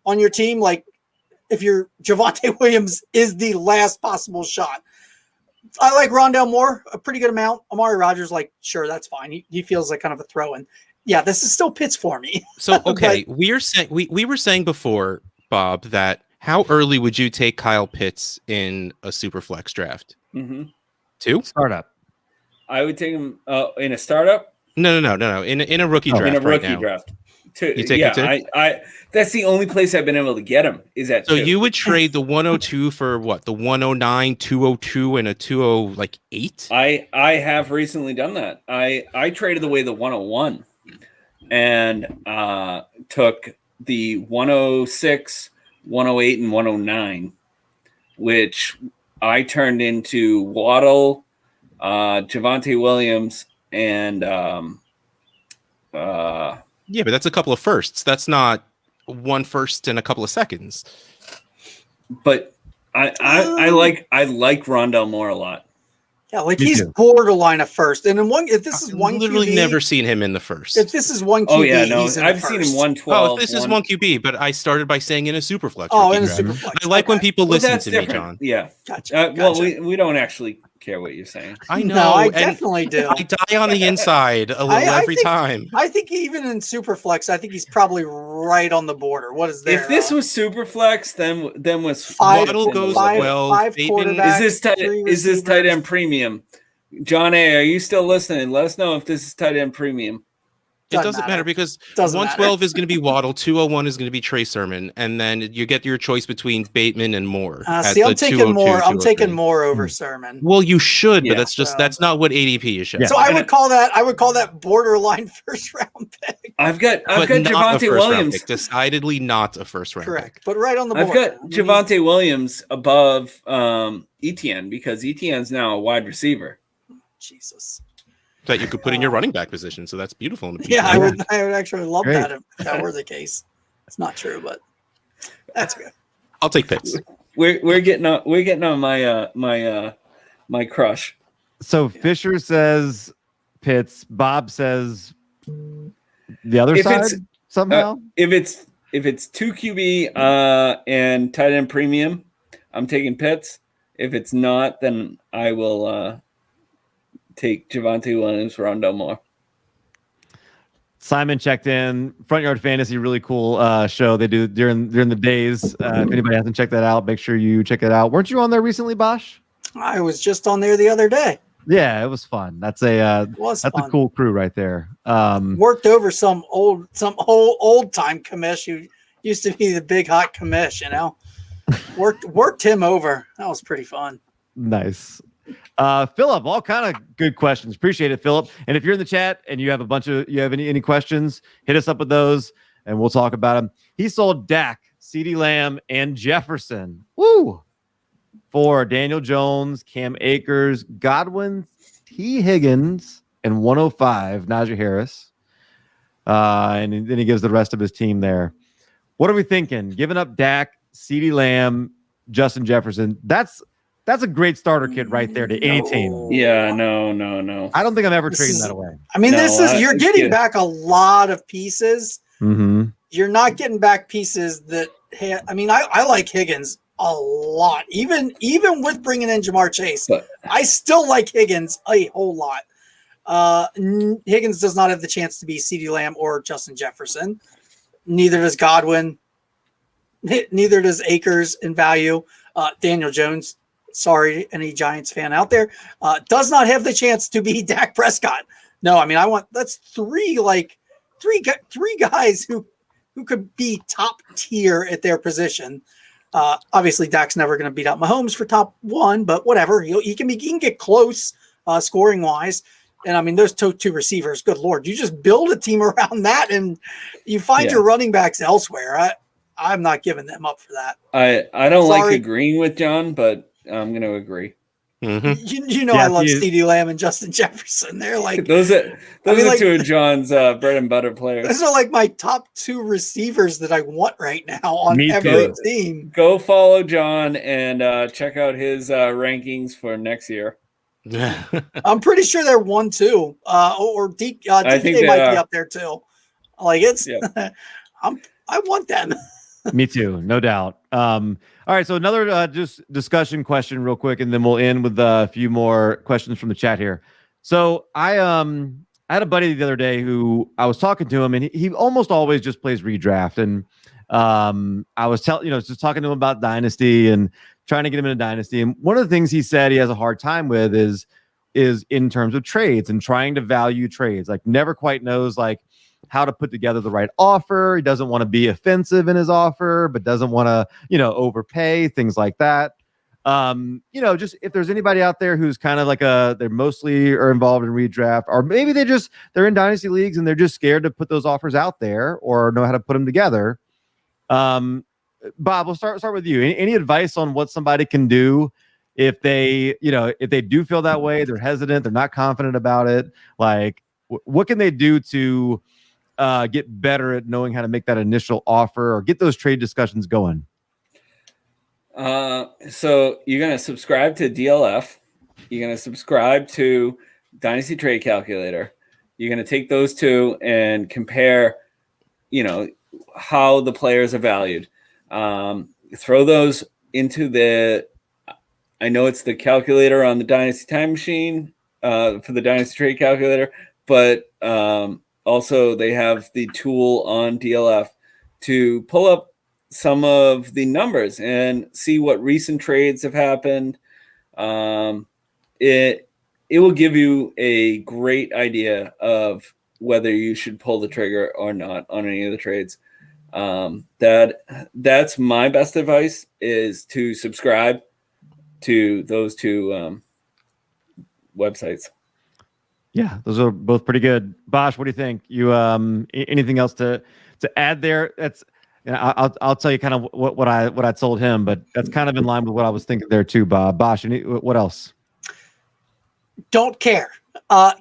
on your team, like if you're Javonte Williams is the last possible shot. I like Rondale Moore a pretty good amount. Amari Rodgers, like, sure, that's fine. He feels like kind of a throw-in. Yeah, this is still Pitts for me. So okay, we were saying before, Bob, that how early would you take Kyle Pitts in a super flex draft? 2 startup. I would take him in a startup. No. In a rookie draft. In a rookie right draft. You take him too? I that's the only place I've been able to get him is at. So 2. you would trade the 102 for what? The 109, 202, and a 208? I have recently done that. I traded away the 101 and took the 106, 108, and 109, which I turned into Waddle, Javonte Williams, and yeah, but that's a couple of firsts. That's not one first in a couple of seconds. But I like Rondale Moore a lot. Yeah, like he's borderline a first. And if this is one literally QB, never seen him in the first. If this is one QB, he's in I've the seen first. him 112. Oh, if this is one QB, but I started by saying in a super flex. Oh, rookie in a draft. super flex. I like when people listen that's to different. me, John. Yeah. Gotcha. Well, we don't actually care what you're saying. I know. No, I and definitely do. I die on the inside a little every time. I think even in Superflex, I think he's probably right on the border. What is there? If this was Superflex, then was Waddle goes 12. Is this tight end premium? John A, are you still listening? Let us know if this is tight end premium. It doesn't matter because 112 is going to be Waddle, 201 is going to be Trey Sermon, and then you get your choice between Bateman and Moore. See, I'm taking Moore. I'm taking Moore over Sermon. Well, you should, but that's not what ADP is showing. So I would call that borderline first round pick. I've got Javonte Williams. Decidedly not a first round Correct, pick. but right on the board. I've got Javonte Williams above Etienne because Etienne's now a wide receiver. Jesus. That you could put in your running back position, so that's beautiful. Yeah, I would actually love that if that were the case. It's not true, but that's good. I'll take Pitts. We're getting on my crush. So Fisher says Pitts. Bob says the other side somehow. If it's 2 QB and tight end premium, I'm taking Pitts. If it's not, then I will take Javonte Williams, Rondale Moore. Simon checked in. Front Yard Fantasy, really cool show they do during the days. If anybody hasn't checked that out, make sure you check it out. Weren't you on there recently, Bosch? I was just on there the other day. Yeah, it was fun. That's a cool crew right there. Worked over some old time commish who used to be the big hot commish. Worked him over. That was pretty fun. Nice. Philip, all kind of good questions. Appreciate it, Philip. And if you're in the chat and you have any questions, hit us up with those and we'll talk about them. He sold Dak, CeeDee Lamb, and Jefferson. Woo! For Daniel Jones, Cam Akers, Godwin, T. Higgins, and 105, Najee Harris. And then he gives the rest of his team there. What are we thinking? Giving up Dak, CeeDee Lamb, Justin Jefferson. That's a great starter kit right there to any team. Yeah, no. I don't think I'm ever trading that away. I mean, you're getting back a lot of pieces. Mm-hmm. You're not getting back pieces that. I like Higgins a lot, even with bringing in Jamar Chase. I still like Higgins a whole lot. Higgins does not have the chance to be CeeDee Lamb or Justin Jefferson. Neither does Godwin. Neither does Akers in value. Daniel Jones. Sorry, any Giants fan out there, does not have the chance to be Dak Prescott. No, that's three guys who could be top tier at their position. Obviously, Dak's never going to beat out Mahomes for top 1, but whatever. He can get close scoring wise. And those two receivers. Good Lord, you just build a team around that, and you find your running backs elsewhere. I'm not giving them up for that. I don't like agreeing with John, but I'm going to agree. Mm-hmm. You know, Yeah, I love he is. CeeDee Lamb and Justin Jefferson. They're like Those are like, two of John's bread and butter players. those are like my top 2 receivers that I want right now on Me every too. team. Go follow John and check out his rankings for next year. I'm pretty sure they're 1-2. Or I think DK they might be are. up there too. Like it's, Yeah. I want them. Me too, no doubt. All right, so another just discussion question real quick, and then we'll end with a few more questions from the chat here. So I had a buddy the other day who I was talking to him, and he almost always just plays redraft. And I was just talking to him about Dynasty and trying to get him into Dynasty. And one of the things he said he has a hard time with is in terms of trades and trying to value trades. Like never quite knows like how to put together the right offer. He doesn't want to be offensive in his offer, but doesn't want to, overpay, things like that. Just if there's anybody out there who's kind of like they're mostly are involved in redraft, or maybe they're in dynasty leagues and they're just scared to put those offers out there or know how to put them together. Bob, we'll start with you. Any advice on what somebody can do if they do feel that way, they're hesitant, they're not confident about it? Like, what can they do to get better at knowing how to make that initial offer or get those trade discussions going? So you're going to subscribe to DLF. You're going to subscribe to Dynasty Trade Calculator. You're going to take those two and compare, how the players are valued. Throw those into I know it's the calculator on the Dynasty Time Machine for the Dynasty Trade Calculator, but also they have the tool on DLF to pull up some of the numbers and see what recent trades have happened. It will give you a great idea of whether you should pull the trigger or not on any of the trades. That's my best advice, is to subscribe to those two websites. Yeah, those are both pretty good. Bosch, what do you think? You anything else to add there? That's I'll tell you kind of what I told him, but that's kind of in line with what I was thinking there too, Bob. Bosch, what else? Don't care.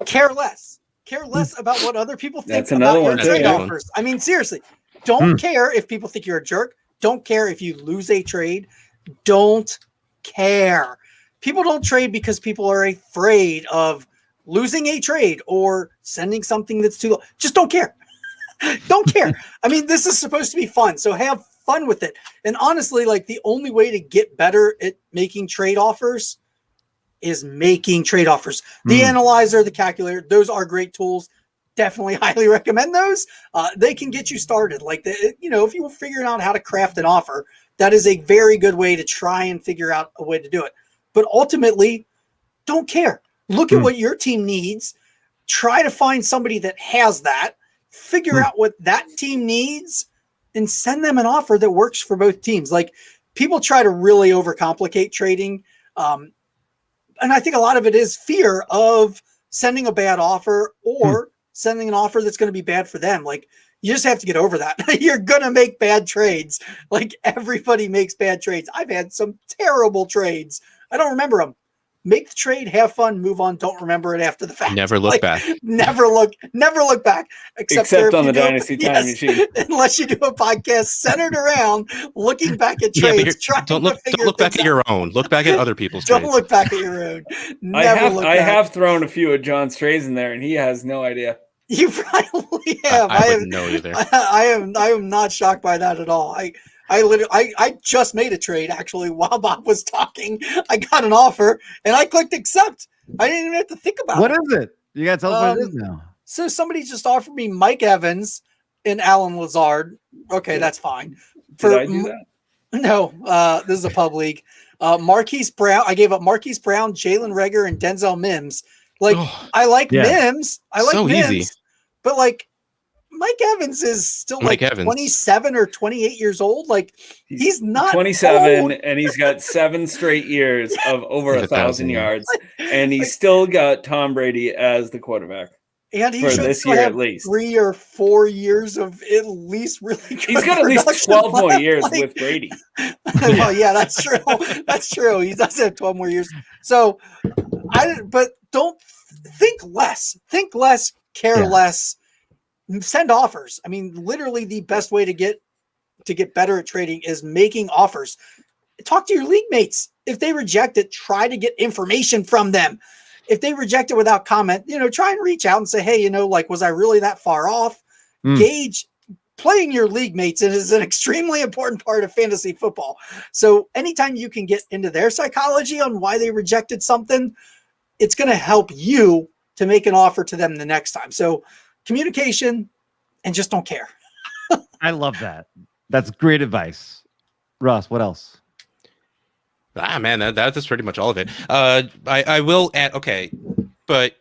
Care less. Care less about what other people think That's another about your one, trade too. offers. I mean, seriously, don't care if people think you're a jerk. Don't care if you lose a trade. Don't care. People don't trade because people are afraid of losing a trade or sending something that's too low. Just don't care. Don't care. I mean, this is supposed to be fun, so have fun with it. And honestly, like the only way to get better at making trade offers is making trade offers. The analyzer, the calculator, those are great tools. Definitely highly recommend those. They can get you started. Like, if you're figuring out how to craft an offer, that is a very good way to try and figure out a way to do it. But ultimately, don't care. Look at what your team needs. Try to find somebody that has that. Figure out what that team needs and send them an offer that works for both teams. Like, people try to really overcomplicate trading. And I think a lot of it is fear of sending a bad offer or sending an offer that's going to be bad for them. Like, you just have to get over that. You're going to make bad trades. Like, everybody makes bad trades. I've had some terrible trades. I don't remember them. Make the trade, have fun, move on. Don't remember it after the fact. Never look back. Never look back. Except on the Dynasty Time Machine. Unless you do a podcast centered around looking back at trades. Don't look back at your own. Look back at other people's Don't trades. look back at your own. I have thrown a few of John's trades in there, and he has no idea. You probably have. I wouldn't know either. I am not shocked by that at all. I just made a trade actually while Bob was talking. I got an offer and I clicked accept. I didn't even have to think about it. What is it? You gotta tell us what it is now. So somebody just offered me Mike Evans and Alan Lazard. Okay, that's fine. Did I do that? No, this is a pub league. Marquise Brown. I gave up Marquise Brown, Jalen Reagor, and Denzel Mims. Like, I like Mims. I like Mims. Easy. But like, Mike Evans is still like 27 or 28 years old. Like, he's not 27 old. And he's got 7 straight years of over 1,000 yards, and he's still got Tom Brady as the quarterback. And he for should this still year have at least. 3 or 4 years of at least really good. He's got at least production 12 more left. years with Brady. Well, yeah, that's true. That's true. He does have 12 more years. So, but don't think less. Think less. Care less. Send offers. I mean, literally, the best way to get better at trading is making offers. Talk to your league mates. If they reject it, try to get information from them. If they reject it without comment, try and reach out and say, hey, was I really that far off? Gauge. Playing your league mates is an extremely important part of fantasy football. So anytime you can get into their psychology on why they rejected something, it's going to help you to make an offer to them the next time. So communication and just don't care. I love that. That's great advice. Russ, what else? Man, that's pretty much all of it. I will add, okay, but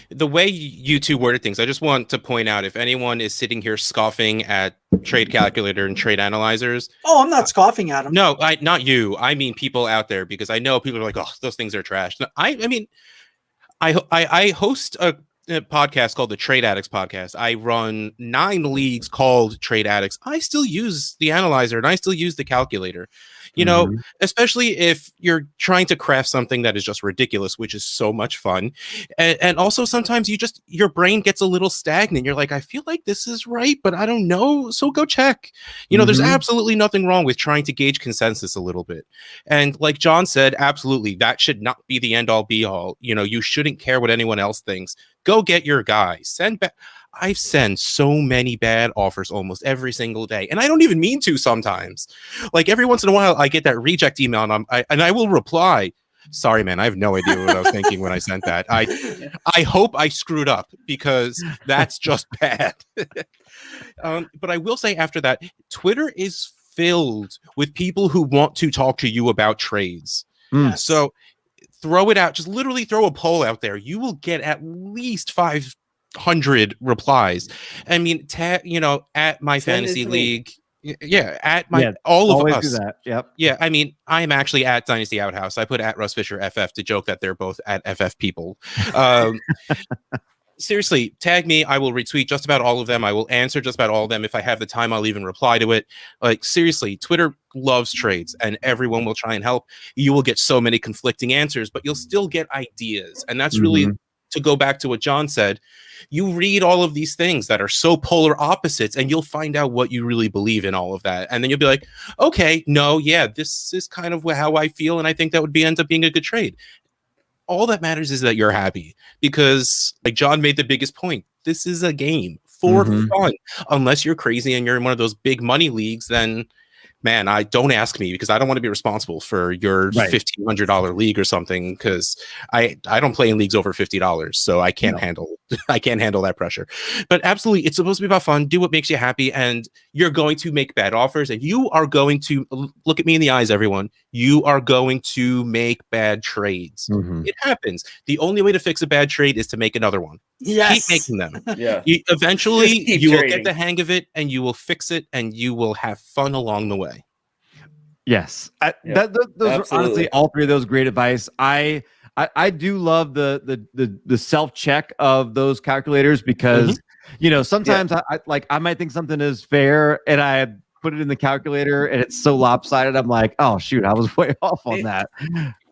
the way you two worded things, I just want to point out, if anyone is sitting here scoffing at trade calculator and trade analyzers. Oh, I'm not scoffing at them. No, not you. I mean people out there, because I know people are like, oh, those things are trash. No, I mean, I host a podcast called the Trade Addicts Podcast. I run 9 leagues called Trade Addicts. I still use the analyzer and I still use the calculator. Especially if you're trying to craft something that is just ridiculous, which is so much fun. And also sometimes your brain gets a little stagnant. You're like, I feel like this is right, but I don't know. So go check. There's absolutely nothing wrong with trying to gauge consensus a little bit. And like John said, absolutely, that should not be the end all be all. You shouldn't care what anyone else thinks. Go get your guy. Send back. I send so many bad offers almost every single day, and I don't even mean to sometimes. Like every once in a while, I get that reject email, and I will reply, "Sorry, man, I have no idea what I was thinking when I sent that. I hope I screwed up, because that's just bad." But I will say after that, Twitter is filled with people who want to talk to you about trades. Yes. So throw it out. Just literally throw a poll out there. You will get at least 500 replies. I mean, at my fantasy league, at my all of us. Do that. Yep. Yeah, I mean, I am actually at Dynasty Outhouse. I put at Russ Fisher FF to joke that they're both at FF people. Seriously, tag me. I will retweet just about all of them. I will answer just about all of them. If I have the time, I'll even reply to it. Like, seriously, Twitter loves trades, and everyone will try and help. You will get so many conflicting answers, but you'll still get ideas. And that's really, to go back to what John said, you read all of these things that are so polar opposites, and you'll find out what you really believe in all of that. And then you'll be like, okay, no, yeah, this is kind of how I feel, and I think that would end up being a good trade. All that matters is that you're happy, because like John made the biggest point, this is a game for fun. Unless you're crazy and you're in one of those big money leagues, then man, don't ask me, because I don't want to be responsible for your $1,500 league or something, because I don't play in leagues over $50, so I can't handle that pressure. But absolutely, it's supposed to be about fun. Do what makes you happy, and you're going to make bad offers, and you are going to look at me in the eyes, everyone. You are going to make bad trades. It happens. The only way to fix a bad trade is to make another one. Yes. Keep making them. Yeah. Eventually, you will trading. get the hang of it, and you will fix it, and you will have fun along the way. Yes. Those are honestly all 3 of those great advice. I do love the self-check of those calculators, because sometimes I might think something is fair, and I put it in the calculator and it's so lopsided. I'm like, oh shoot, I was way off on that.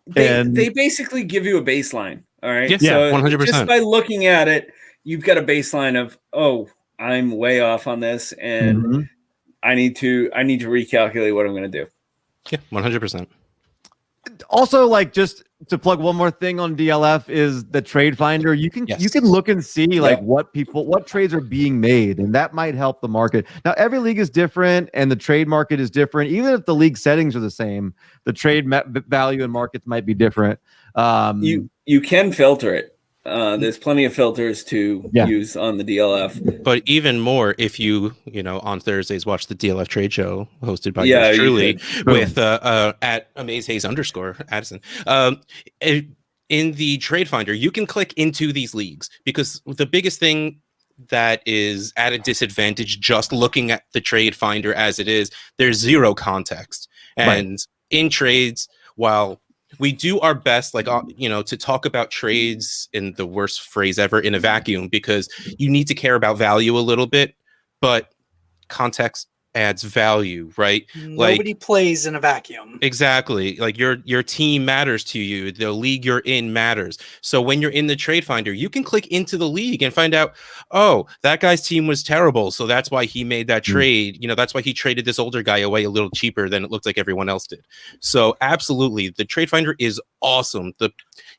They basically give you a baseline. All right. Yeah, so 100%. Just by looking at it, you've got a baseline of, oh, I'm way off on this, and I need to recalculate what I'm going to do. Yeah, 100%. Also, like, just to plug one more thing on DLF is the trade finder. You can look and see like what trades are being made, and that might help the market. Now, every league is different, and the trade market is different. Even if the league settings are the same, the trade value and markets might be different. You can filter it. There's plenty of filters to use on the DLF. But even more, if you on Thursdays watch the DLF trade show hosted by yours truly with at @AmazeHaze_Addison. In the trade finder, you can click into these leagues, because the biggest thing that is at a disadvantage just looking at the trade finder as it is, there's zero context. And in trades, while we do our best, like, to talk about trades in the worst phrase ever, in a vacuum, because you need to care about value a little bit, but context adds value, right? Nobody plays in a vacuum. Exactly. Like your team matters to you. The league you're in matters. So when you're in the trade finder, you can click into the league and find out, oh, that guy's team was terrible, so that's why he made that trade. That's why he traded this older guy away a little cheaper than it looked like everyone else did. So absolutely, the trade finder is awesome. But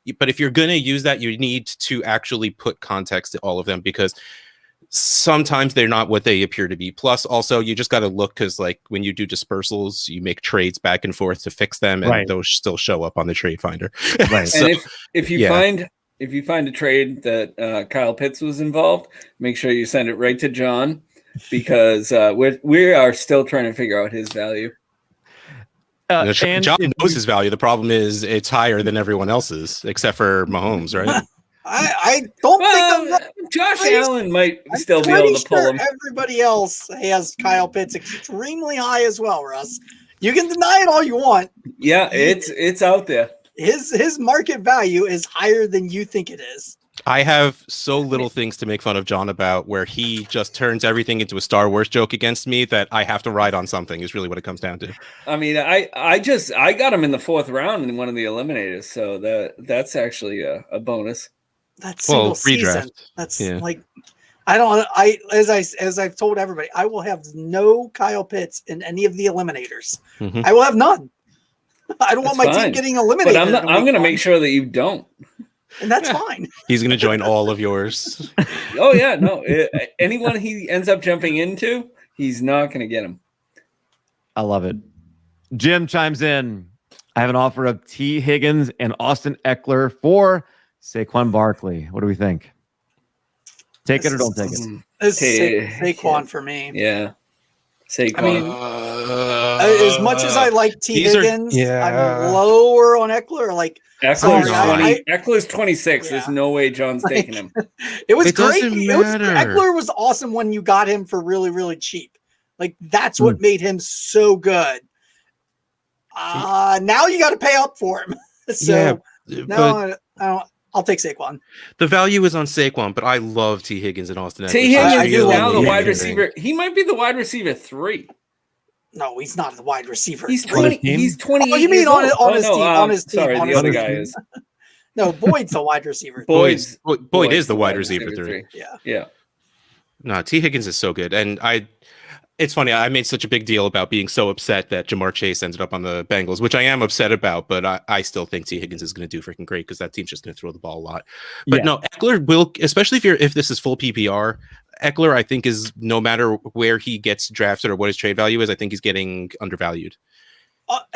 if you're going to use that, you need to actually put context to all of them, because sometimes they're not what they appear to be. Plus, also, you just got to look, because like when you do dispersals, you make trades back and forth to fix them, and those still show up on the trade finder. Right. So, and if you find a trade that Kyle Pitts was involved, make sure you send it right to John, because we are still trying to figure out his value. John knows his value. The problem is it's higher than everyone else's, except for Mahomes, right? I don't think Josh Allen might still be able to pull him. Everybody else has Kyle Pitts extremely high as well, Russ. You can deny it all you want. Yeah, it's out there. His market value is higher than you think it is. I have so little things to make fun of John about, where he just turns everything into a Star Wars joke against me, that I have to ride on something, is really what it comes down to. I mean, I got him in the 4th round in one of the eliminators, so that's actually a bonus. That's single season. That's like, as I've told everybody, I will have no Kyle Pitts in any of the eliminators. Mm-hmm. I will have none. I don't want my team getting eliminated. But I'm going to make sure that you don't. And that's fine. He's going to join all of yours. Oh yeah, no. Anyone he ends up jumping into, he's not going to get him. I love it. Jim chimes in. I have an offer of T. Higgins and Austin Eckler for Saquon Barkley. What do we think? Take it or don't take it? This is Saquon for me. Yeah. Saquon. I mean, as much as I like T. Higgins, I'm lower on Eckler. Like, Eckler's 26. Yeah. There's no way John's taking him. It was great. Eckler was awesome when you got him for really, really cheap. Like, that's what made him so good. Now you got to pay up for him. So I'll take Saquon. The value is on Saquon, but I love T. Higgins and Austin Eckler. T. Higgins is now the wide receiver. He might be the wide receiver 3. No, he's not the wide receiver. He's 20. He's 20. Oh, you mean on his team? On his team. Sorry, the other guy is. No, Boyd's the wide receiver. Boyd is the wide receiver 3. Yeah. No, T. Higgins is so good, and it's funny. I made such a big deal about being so upset that Jamar Chase ended up on the Bengals, which I am upset about, but I still think T. Higgins is going to do freaking great, because that team's just going to throw the ball a lot. But no, Eckler will, especially if this is full PPR. Eckler, I think, is, no matter where he gets drafted or what his trade value is, I think he's getting undervalued.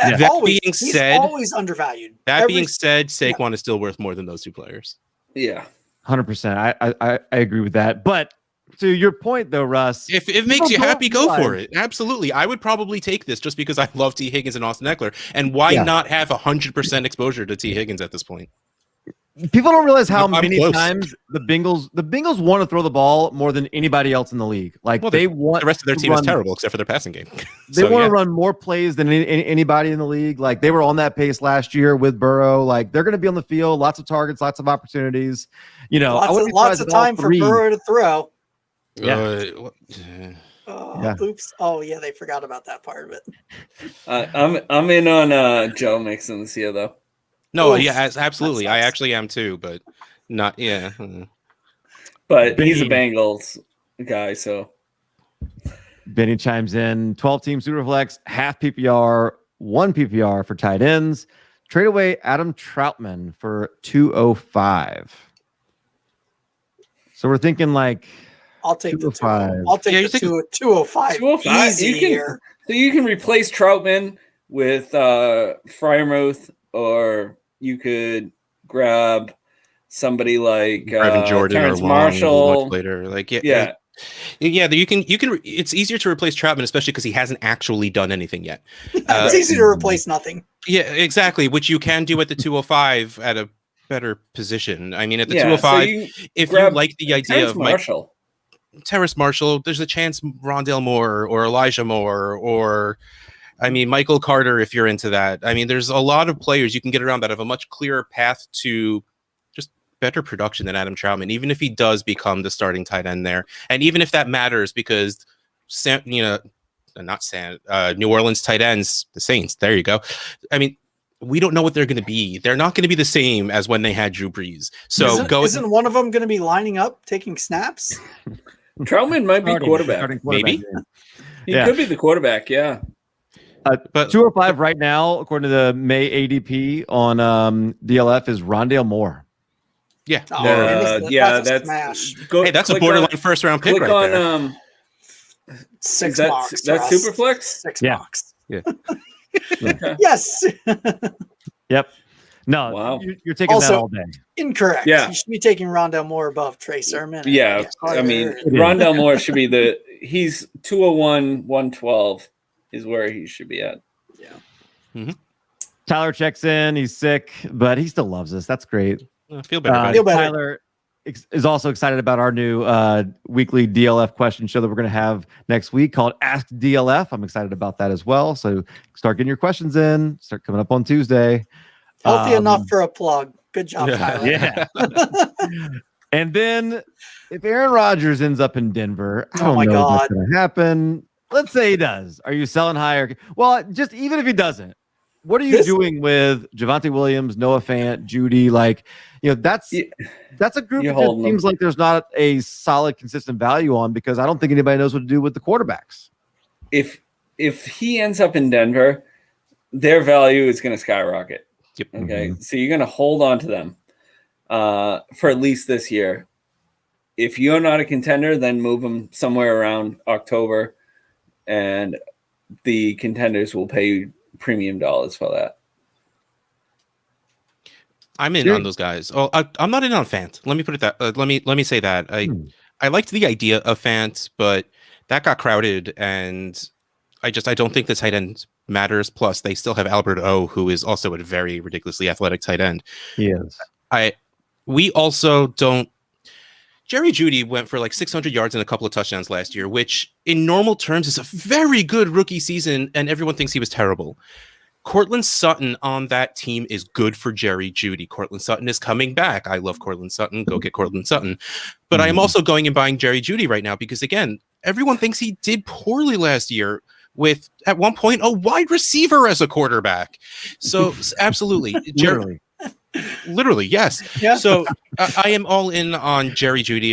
He's always undervalued. That being said, Saquon is still worth more than those two players. Yeah, 100%. I agree with that. But to your point, though, Russ, if it makes you happy, go for it. Absolutely, I would probably take this just because I love T. Higgins and Austin Eckler, and why not have 100% exposure to T. Higgins at this point? People don't realize how many times the Bengals want to throw the ball more than anybody else in the league. Like, they want the rest of their team is terrible except for their passing game. They want to run more plays than anybody in the league. Like, they were on that pace last year with Burrow. Like, they're going to be on the field, lots of targets, lots of opportunities. Lots of time for Burrow to throw. Yeah. Oops. Oh yeah, they forgot about that part of it. I'm in on Joe Mixon this year though. No, absolutely. I actually am too, but not. Yeah. But he's a Bengals guy, so. Benny chimes in. 12-team Superflex, half PPR, 1 PPR for tight ends. Trade away Adam Troutman for 205. So we're thinking like. I'll take the 205. I'll take the 205. 205. So you can replace Troutman with Freiermuth, or you could grab somebody like Jordan Terrence or Marshall later. Like yeah. You can. It's easier to replace Troutman, especially because he hasn't actually done anything yet. It's easy to replace nothing. Yeah, exactly. Which you can do at the 205 at a better position. I mean, at the 205, if you like the idea of Terrace Marshall, there's a chance Rondale Moore or Elijah Moore or I mean, Michael Carter, if you're into that. I mean, there's a lot of players you can get around that have a much clearer path to just better production than Adam Troutman, even if he does become the starting tight end there. And even if that matters, because, New Orleans tight ends, the Saints, there you go. I mean, we don't know what they're going to be. They're not going to be the same as when they had Drew Brees. So isn't one of them going to be lining up, taking snaps? Troutman might be quarterback. Maybe. He could be the quarterback, yeah. But 205 right now, according to the May ADP on DLF, is Rondale Moore. Yeah. That's a smash. That's a borderline first round pick right there. $6. That's Superflex? $6. Yeah. Okay. Yes. Yep. No, wow. You're taking that all day. Incorrect. Yeah. You should be taking Rondale Moore above Trey Sermon. Yeah. I mean, Rondale Moore should be he's 201, 112 is where he should be at. Yeah. Mm-hmm. Tyler checks in. He's sick, but he still loves us. That's great. Feel better. Tyler is also excited about our new weekly DLF question show that we're going to have next week called Ask DLF. I'm excited about that as well. So start getting your questions in. Start coming up on Tuesday. Healthy enough for a plug. Good job, Tyler. Yeah. And then if Aaron Rodgers ends up in Denver, I don't know what's going to happen. Let's say he does. Are you selling higher? Well, just even if he doesn't, what are you doing with Javonte Williams, Noah Fant, Judy? Like, that's a group that just seems like there's not a solid, consistent value on, because I don't think anybody knows what to do with the quarterbacks. If he ends up in Denver, their value is going to skyrocket. Yep. Okay. So you're going to hold on to them for at least this year. If you're not a contender, then move them somewhere around October, and the contenders will pay you premium dollars for that. I'm in on those guys. Oh, I'm not in on Fant. Let me put it that. Let me say that I liked the idea of Fant, but that got crowded, and I don't think the tight end matters. Plus, they still have Albert O, who is also a very ridiculously athletic tight end. He is. We also don't. Jerry Jeudy went for like 600 yards and a couple of touchdowns last year, which in normal terms is a very good rookie season, and everyone thinks he was terrible. Cortland Sutton on that team is good for Jerry Jeudy. Cortland Sutton is coming back. I love Cortland Sutton. Go get Cortland Sutton. But I am also going and buying Jerry Jeudy right now because, again, everyone thinks he did poorly last year with, at one point, a wide receiver as a quarterback. So, absolutely. Literally, yes. Yeah. So I am all in on Jerry Jeudy.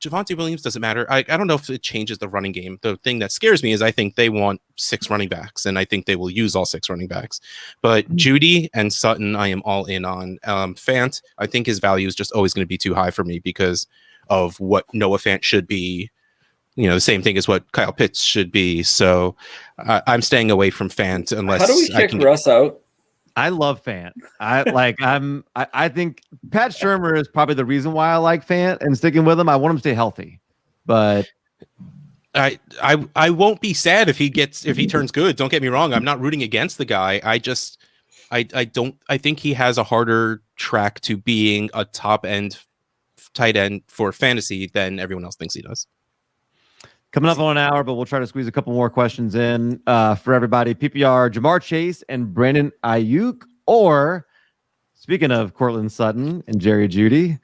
Javonte Williams doesn't matter. I don't know if it changes the running game. The thing that scares me is I think they want 6 running backs, and I think they will use all 6 running backs. But Jeudy and Sutton, I am all in on. Fant, I think his value is just always going to be too high for me because of what Noah Fant should be. The same thing as what Kyle Pitts should be. So I'm staying away from Fant unless. How do we kick Russ out? I love Fant. I think Pat Shurmur is probably the reason why I like Fant and sticking with him. I want him to stay healthy, but I won't be sad if he turns good. Don't get me wrong. I'm not rooting against the guy. I think he has a harder track to being a top end tight end for fantasy than everyone else thinks he does. Coming up on an hour, but we'll try to squeeze a couple more questions in for everybody. PPR, Jamar Chase and Brandon Ayuk, or speaking of Cortland Sutton and Jerry Jeudy,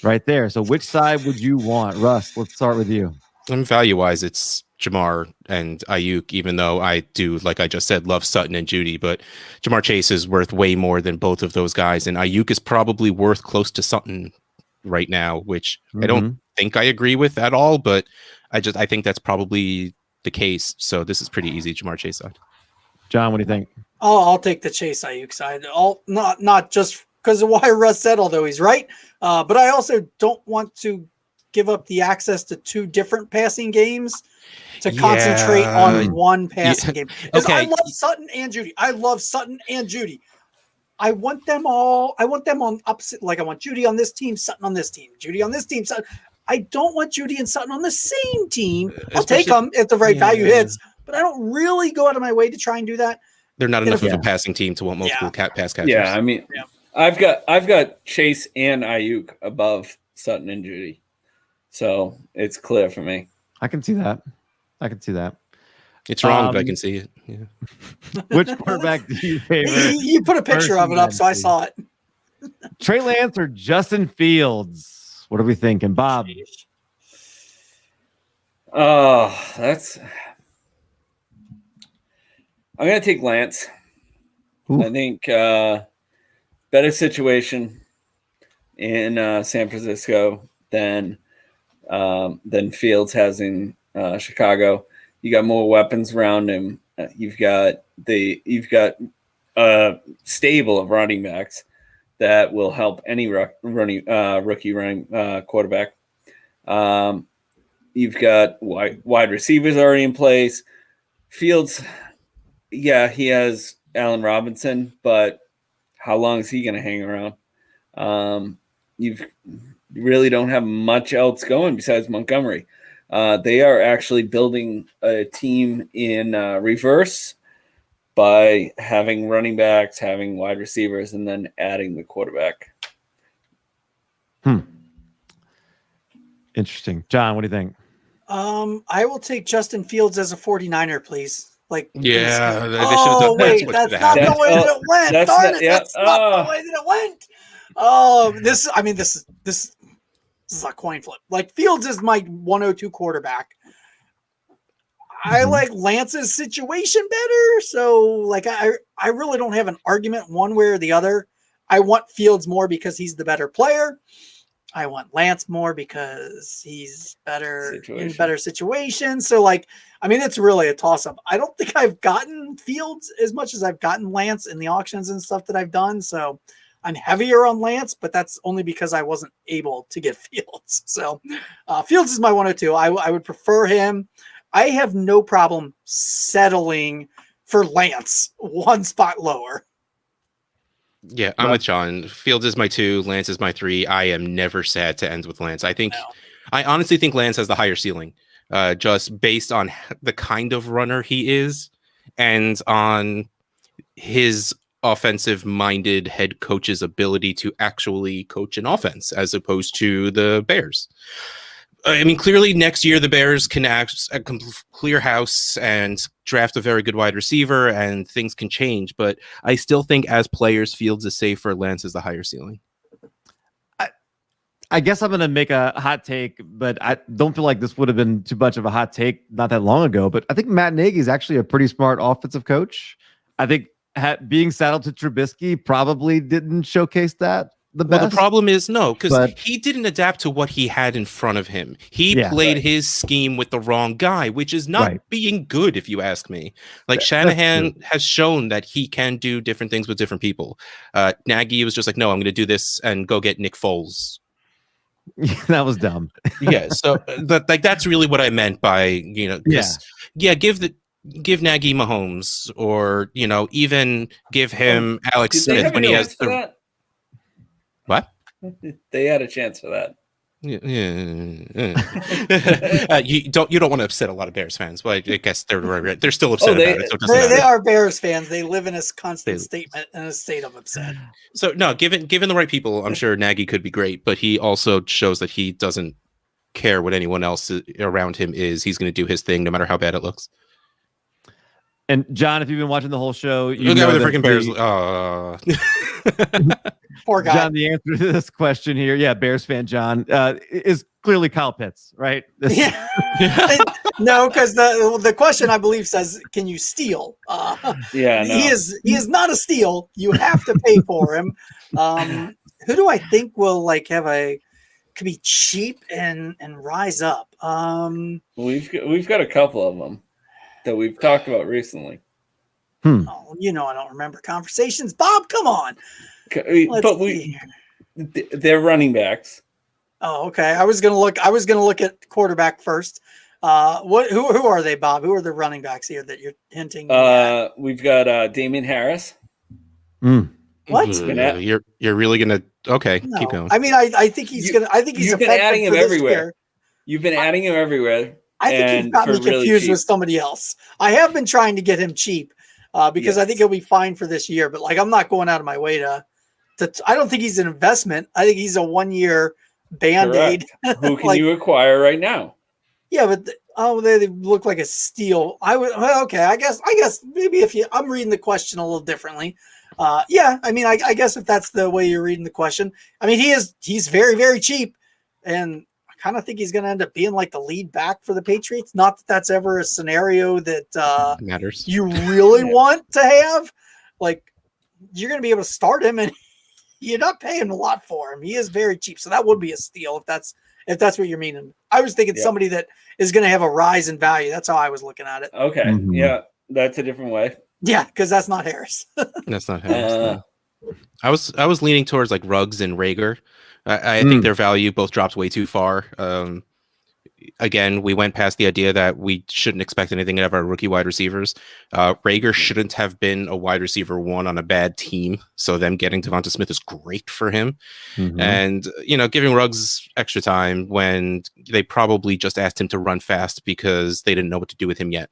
right there. So which side would you want? Russ, let's start with you. Value-wise, it's Jamar and Ayuk, even though I do, like I just said, love Sutton and Jeudy, but Jamar Chase is worth way more than both of those guys, and Ayuk is probably worth close to Sutton right now, which I don't think I agree with at all, but I think that's probably the case. So this is pretty easy, Jamar Chase side. John, what do you think? I'll take the Chase Ayuk side. Not just because of why Russ said, although he's right, but I also don't want to give up the access to 2 different passing games to concentrate on one passing game. Because I love Sutton and Jeudy. I want them all. I want them on opposite. Like I want Jeudy on this team, Sutton on this team, Jeudy on this team, Sutton. I don't want Jeudy and Sutton on the same team. I'll take them if the right value hits, but I don't really go out of my way to try and do that. They're not enough of a passing team to want multiple pass catchers. Yeah, I mean, I've got Chase and Ayuk above Sutton and Jeudy, so it's clear for me. I can see that. It's wrong, but I can see it. Yeah. Which quarterback do you favor? You put a picture of it up, so I saw it. Trey Lance or Justin Fields? What are we thinking, Bob? Oh, I'm going to take Lance. Ooh. I think better situation in San Francisco than Fields has in Chicago. You got more weapons around him. You've got a stable of running backs that will help any rookie running quarterback. You've got wide receivers already in place. Fields, yeah, he has Allen Robinson, but how long is he going to hang around? You really don't have much else going besides Montgomery. They are actually building a team in reverse by having running backs, having wide receivers, and then adding the quarterback. Interesting. John, what do you think? I will take Justin Fields as a 49er, please. Like, Yeah. That's not the way that it went. Darn it, that's not the way that it went. Oh, this is a coin flip. Like, Fields is my 102 quarterback. I like Lance's situation better. So, like, I really don't have an argument one way or the other. I want Fields more because he's the better player. I want Lance more because he's better in better situations. So, like, I mean, it's really a toss-up. I don't think I've gotten Fields as much as I've gotten Lance in the auctions and stuff that I've done. So I'm heavier on Lance, but that's only because I wasn't able to get Fields. So Fields is my 102. I would prefer him. I have no problem settling for Lance one spot lower. Yeah, I'm with John. Fields is my 2. Lance is my 3. I am never sad to end with Lance. I honestly think Lance has the higher ceiling, just based on the kind of runner he is and on his offensive-minded head coach's ability to actually coach an offense as opposed to the Bears. I mean, clearly next year the Bears can clear house and draft a very good wide receiver and things can change. But I still think as players, Fields is safer. Lance is the higher ceiling. I guess I'm going to make a hot take, but I don't feel like this would have been too much of a hot take not that long ago. But I think Matt Nagy is actually a pretty smart offensive coach. I think being saddled to Trubisky probably didn't showcase that. The problem is because he didn't adapt to what he had in front of him. He played his scheme with the wrong guy, which is not being good, if you ask me. Like, Shanahan has shown that he can do different things with different people. Nagy was just like, no, I'm going to do this and go get Nick Foles. That was dumb. Yeah, so that's really what I meant by, give Nagy Mahomes, or even give him Alex Smith when he has the. What? They had a chance for that. Yeah. You don't want to upset a lot of Bears fans. Well, I guess they're still upset about it. So they are Bears fans. They live in a constant state of upset. So no, given the right people, I'm sure Nagy could be great, but he also shows that he doesn't care what anyone else around him is. He's going to do his thing no matter how bad it looks. And John, if you've been watching the whole show, you know the freaking Bears. Poor guy. John, the answer to this question here, Bears fan John, is clearly Kyle Pitts, right? No, because the question, I believe, says, "Can you steal?" He is not a steal. You have to pay for him. Who do I think will could be cheap and rise up? We've got a couple of them that we've talked about recently. Oh, I don't remember conversations. Bob, come on. They're running backs. Oh, okay. I was gonna look at quarterback first. Who are they, Bob? Who are the running backs here that you're hinting at? We've got Damian Harris. What? You're really gonna No. keep going. I mean, I think he's gonna. I think he's been adding him everywhere. You've been adding him everywhere. I think you've got me confused with somebody else. I have been trying to get him cheap because I think he'll be fine for this year. But I'm not going out of my way to. I don't think he's an investment. I think he's a 1-year Band-Aid. Who can you acquire right now? Yeah, but Oh, they look like a steal. Okay. I guess maybe I'm reading the question a little differently. Yeah. I mean, I guess if that's the way you're reading the question, I mean, he's very, very cheap, and I kind of think he's going to end up being like the lead back for the Patriots. Not that that's ever a scenario that Matters. you really want to have. Like, you're going to be able to start him, and you're not paying a lot for him. He is very cheap, so that would be a steal if that's what you're meaning. I was thinking somebody that is going to have a rise in value. That's how I was looking at it. Okay. Mm-hmm. Yeah, that's a different way. Yeah, because that's not Harris. That's not Harris. No. I was leaning towards like Ruggs and Rager. I think their value both drops way too far. Again, we went past the idea that we shouldn't expect anything out of our rookie wide receivers. Rager shouldn't have been a wide receiver 1 on a bad team, so them getting Devonta Smith is great for him. Mm-hmm. And, giving Ruggs extra time when they probably just asked him to run fast because they didn't know what to do with him yet.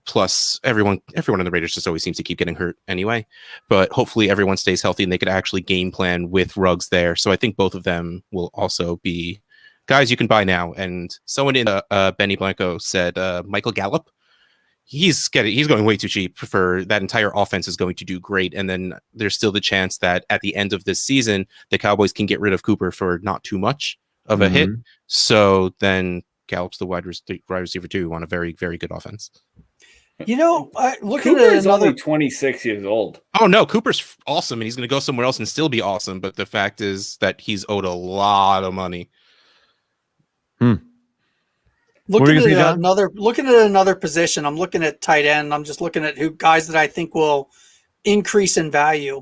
Plus, everyone in the Raiders just always seems to keep getting hurt anyway. But hopefully everyone stays healthy and they could actually game plan with Ruggs there. So I think both of them will also be guys you can buy now. And someone in Benny Blanco said Michael Gallup. He's going way too cheap for that. Entire offense is going to do great. And then there's still the chance that at the end of this season, the Cowboys can get rid of Cooper for not too much of a hit. So then Gallup's the wide receiver 2 on a very, very good offense. Looking Cooper at is only 26 years old. Oh no, Cooper's awesome, and he's going to go somewhere else and still be awesome. But the fact is that he's owed a lot of money. Looking at another position, I'm looking at tight end. I'm just looking at guys that I think will increase in value.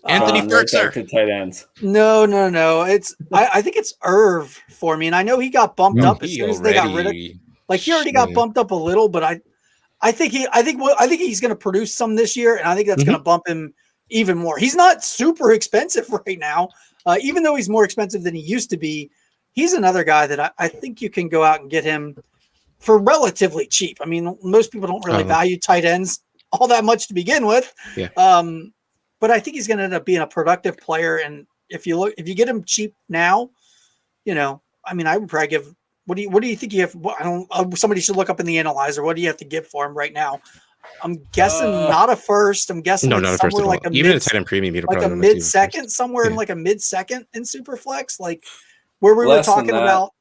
Anthony Firkser. To tight ends. No. I think it's Irv for me, and I know he got bumped up as soon as they got rid of. Like he already got bumped up a little, but I think he's going to produce some this year, and I think that's going to bump him even more. He's not super expensive right now, even though he's more expensive than he used to be. He's another guy that I think you can go out and get him for relatively cheap. I mean, most people don't really value tight ends all that much to begin with. Yeah. But I think he's going to end up being a productive player. And if you get him cheap now, I mean, I would probably give. What do you think you have? Somebody should look up in the analyzer. What do you have to give for him right now? I'm guessing not a first. I'm guessing not a first. Like even a tight end premium, like a mid-second, somewhere in like a mid-second in Superflex, like where we were talking about.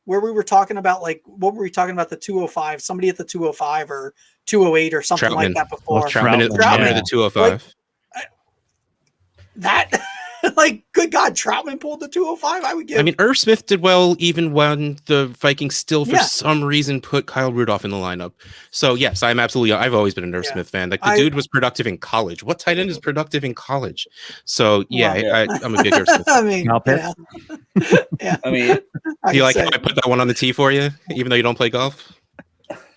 Where we were talking about, like, what were we talking about? The 205, somebody at the 205 or 208 or something like that before. Troutman at the 205. Like, good God, Troutman pulled the 205. I would give. I mean, Irv Smith did well even when the Vikings still, for some reason, put Kyle Rudolph in the lineup. So, yes, I've always been an Irv Smith fan. Like, the dude was productive in college. What tight end is productive in college? So, I'm a big Irv Smith fan. I mean, I mean, do you like how I put that one on the tee for you, even though you don't play golf?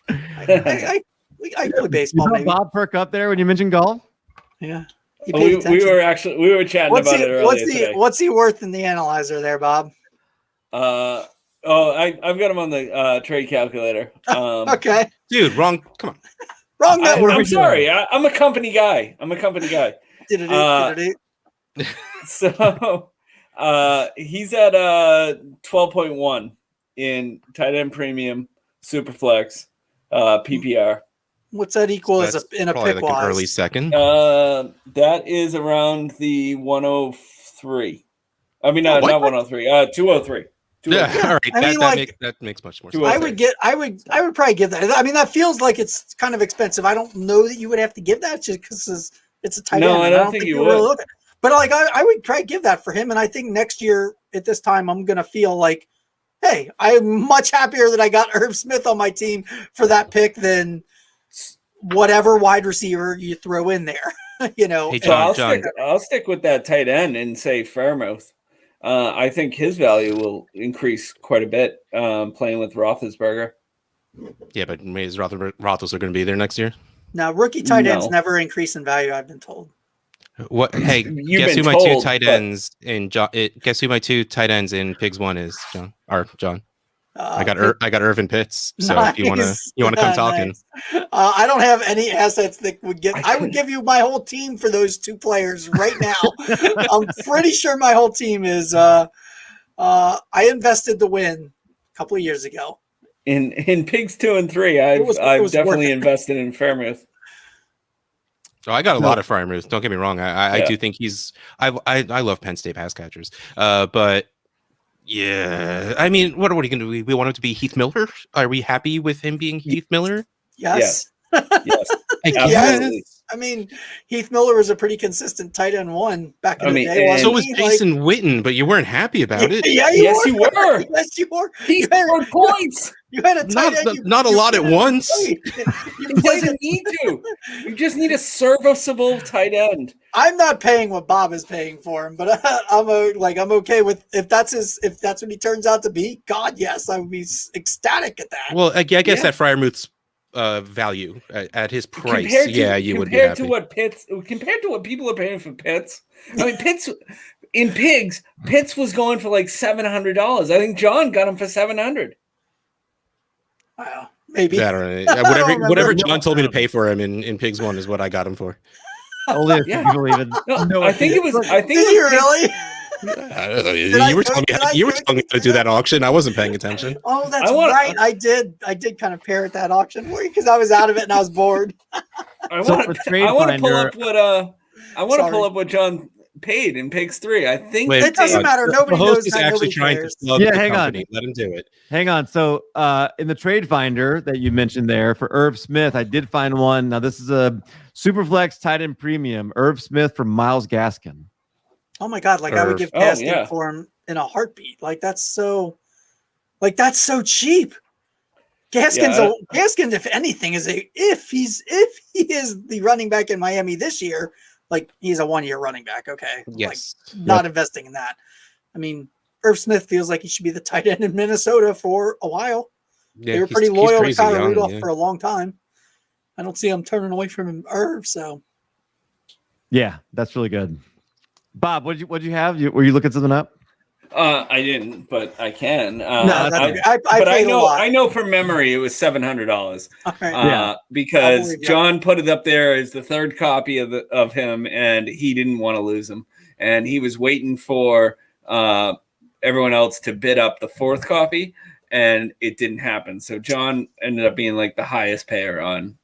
I play baseball. Maybe. Bob perk up there when you mentioned golf? Yeah. We were chatting about it earlier today. What's he worth in the analyzer there, Bob? I've got him on the trade calculator. Okay, dude, wrong. Come on, wrong network. I'm sorry. I'm a company guy. So he's at 12.1 in tight end premium, Superflex, PPR. What's that equal as in a pick like wise? An early second. That is around the 103. I mean, not 103. 203. Yeah, all right. That makes much more sense. I would probably give that. I mean, that feels like it's kind of expensive. I don't know that you would have to give that just because it's a tight end. No, I don't think you would. Really but like, I would probably give that for him. And I think next year at this time, I'm gonna feel like, hey, I'm much happier that I got Irv Smith on my team for that pick than whatever wide receiver you throw in there, Hey, John, I'll stick with that tight end and say Fairmouth. I think his value will increase quite a bit playing with Roethlisberger. Yeah, but is Roethlisberger going to be there next year? Now, rookie tight ends never increase in value, I've been told. What? Hey, guess who my two tight ends in guess who my two tight ends in Pigs 1 is, John? I got Irvin Pitts. So if you want to come talking, I don't have any assets that would get. I would give you my whole team for those two players right now. I'm pretty sure my whole team is. I invested to win a couple of years ago, in pigs 2 and 3, I've definitely invested in Fairmouth. Oh, I got a lot of Freiermuth. Don't get me wrong. I Yeah. do think I love Penn State pass catchers. But yeah, I mean, what are we going to do? We want him to be Heath Miller? Are we happy with him being Heath Miller? Yes. Yes. Absolutely. I mean, Heath Miller was a pretty consistent tight end one back in the day. So was Jason Witten, but you weren't happy about it. Yeah, yes, you were. Yes, you were. He scored points. You had a tight end. Not a lot at once. He doesn't need to. You just need a serviceable tight end. I'm not paying what Bob is paying for him, but I'm okay with if that's what he turns out to be. God, yes, I would be ecstatic at that. Well, I guess that Freiermuth's value at his price, you would be happy. Compared to what people are paying for Pitts. I mean, Pitts was going for like $700. I think John got him for $700. Wow, maybe. I don't know. Whatever John told me to pay for him in Pigs 1 is what I got him for. Only if you believe it. No, I think it was. Did you really? You were telling me to do that auction. I wasn't paying attention. Oh, that's right. I did kind of parrot that auction for you because I was out of it and I was bored. I want to pull up what John paid in Pigs 3. I think it doesn't matter. Nobody knows. Is actually trying to plug the company. Let him do it. Hang on. So in the trade finder that you mentioned there for Irv Smith, I did find one. Now this is a Superflex tight end premium. Irv Smith for Myles Gaskin. Oh my God! I would give Gaskin for him in a heartbeat. That's so cheap. Gaskin, if anything, if he is the running back in Miami this year, he's a 1-year running back. Okay. Yes. Not investing in that. I mean, Irv Smith feels like he should be the tight end in Minnesota for a while. Yeah, they were pretty loyal to Kyle Rudolph for a long time. I don't see him turning away from Irv. So. Yeah, that's really good. Bob, what'd you have? Were you looking something up? I didn't, but I can. I know from memory it was $700. Right. Because John put it up there as the third copy of him, and he didn't want to lose him, and he was waiting for everyone else to bid up the fourth copy, and it didn't happen. So John ended up being the highest payer on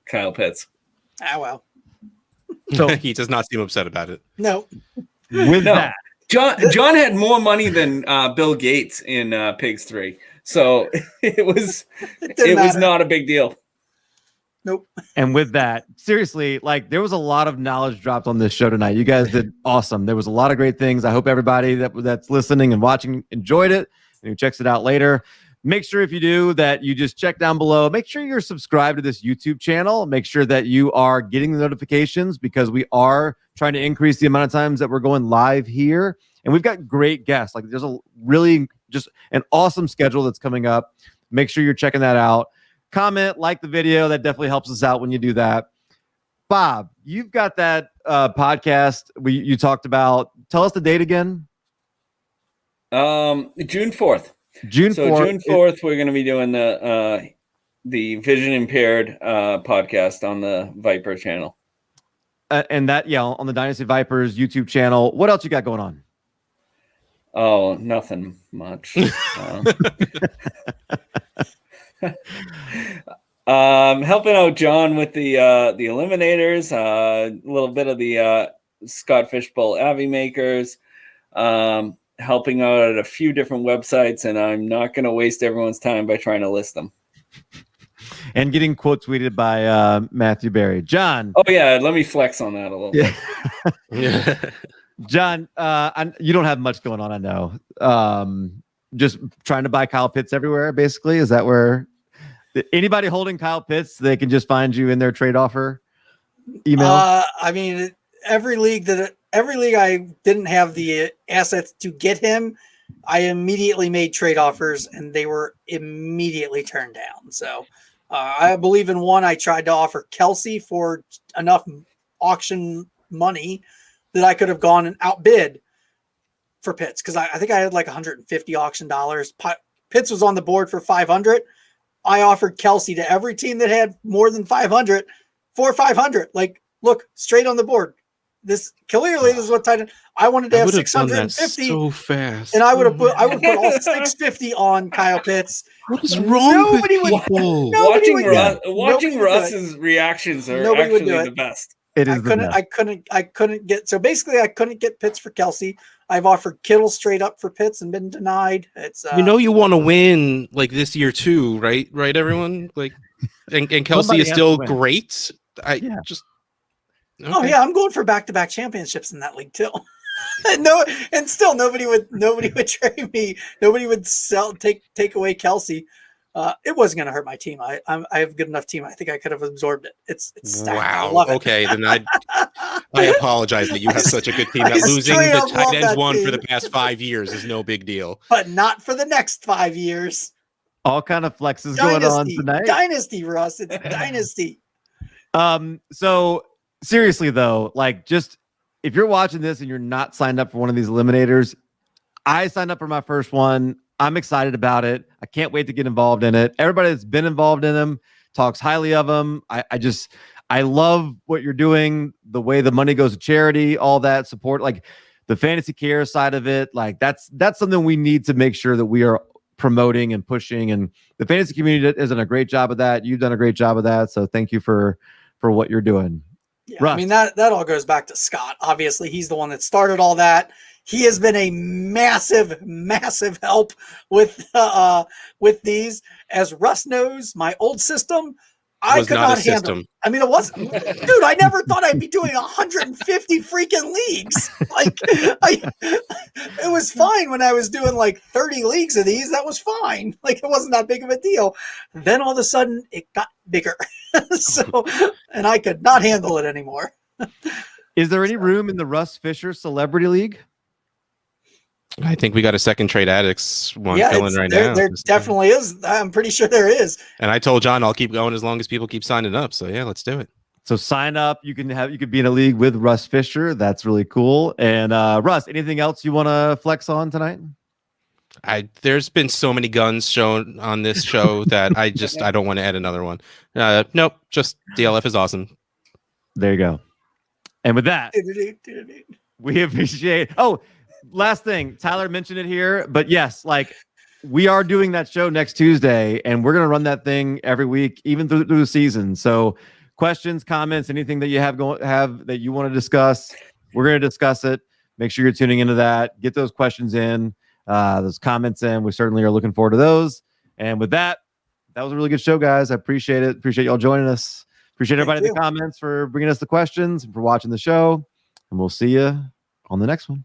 Kyle Pitts. Ah, well. So he does not seem upset about it. No. That. John had more money than Bill Gates in Pigs 3. So it was not a big deal. Nope. And with that, seriously, there was a lot of knowledge dropped on this show tonight. You guys did awesome. There was a lot of great things. I hope everybody that's listening and watching enjoyed it and who checks it out later. Make sure if you do that you just check down below. Make sure you're subscribed to this YouTube channel. Make sure that you are getting the notifications because we are trying to increase the amount of times that we're going live here. And we've got great guests. There's a really just an awesome schedule that's coming up. Make sure you're checking that out. Comment, like the video. That definitely helps us out when you do that. Bob, you've got that podcast you talked about. Tell us the date again. June 4th. June 4th, we're going to be doing the vision impaired podcast on the Viper channel. And that, on the Dynasty Vipers YouTube channel. What else you got going on? Oh, nothing much. Helping out John with the Eliminators, a little bit of the Scott Fishbowl Avi Makers, helping out at a few different websites, and I'm not going to waste everyone's time by trying to list them. And getting quote tweeted by Matthew Berry. John. Oh, yeah. Let me flex on that a little bit. John, you don't have much going on, I know. Just trying to buy Kyle Pitts everywhere, basically. Is that where anybody holding Kyle Pitts, they can just find you in their trade offer email? I mean, every league I didn't have the assets to get him, I immediately made trade offers and they were immediately turned down. So I believe in one, I tried to offer Kelsey for enough auction money that I could have gone and outbid for Pitts. Cause I think I had 150 auction dollars. Pitts was on the board for 500. I offered Kelsey to every team that had more than 500 for 500. Look straight on the board. this clearly this is what tight end. I wanted to have 650 so fast, and I would put all 650 on Kyle Pitts. What is wrong with people? Watching Russ's reactions are actually the best. It is. I couldn't get. So basically, I couldn't get Pitts for Kelsey. I've offered Kittle straight up for Pitts and been denied. It's you want to win like this year too, right? Right, everyone. Like, and Kelsey is still great. Okay. Oh yeah, I'm going for back-to-back championships in that league too. And still nobody would trade me. Nobody would take away Kelsey. It wasn't going to hurt my team. I have a good enough team. I think I could have absorbed it. It's stacked. Wow. I love it. Okay, then I apologize that you have such a good team that losing the tight end one for the past 5 years is no big deal. But not for the next 5 years. All kind of flexes going on tonight. Dynasty, Russ. It's Dynasty. So seriously though, like, just if you're watching this and you're not signed up for one of these eliminators, I signed up for my first one. I'm excited about it. I can't wait to get involved in it. Everybody that's been involved in them talks highly of them. I love what you're doing, the way the money goes to charity, all that support, like the fantasy care side of it. Like that's something we need to make sure that we are promoting and pushing, and the fantasy community has done a great job of that. You've done a great job of that. So thank you for what you're doing. Yeah, Russ. I mean, that all goes back to Scott. Obviously, he's the one that started all that. He has been a massive, massive help with these. As Russ knows, my old system, I could not handle. I mean, it wasn't, dude. I never thought I'd be doing 150 freaking leagues. Like, it was fine when I was doing like 30 leagues of these. That was fine. Like, it wasn't that big of a deal. Then all of a sudden, it got bigger. And I could not handle it anymore. Is there any room in the Russ Fisher Celebrity League? I think we got a second Trade Addicts one filling right now. There definitely is. I'm pretty sure there is. And I told John I'll keep going as long as people keep signing up. So yeah, let's do it. So sign up. You could be in a league with Russ Fisher. That's really cool. And Russ, anything else you want to flex on tonight? There's been so many guns shown on this show that I don't want to add another one. Nope. Just DLF is awesome. There you go. And with that, we appreciate. Oh, last thing, Tyler mentioned it here, but yes, like we are doing that show next Tuesday, and we're gonna run that thing every week, even through the season. So, questions, comments, anything that you have that you want to discuss, we're gonna discuss it. Make sure you're tuning into that. Get those questions in, those comments in. We certainly are looking forward to those. And with that, that was a really good show, guys. I appreciate it. Appreciate y'all joining us. Appreciate everybody in the comments for bringing us the questions and for watching the show. And we'll see you on the next one.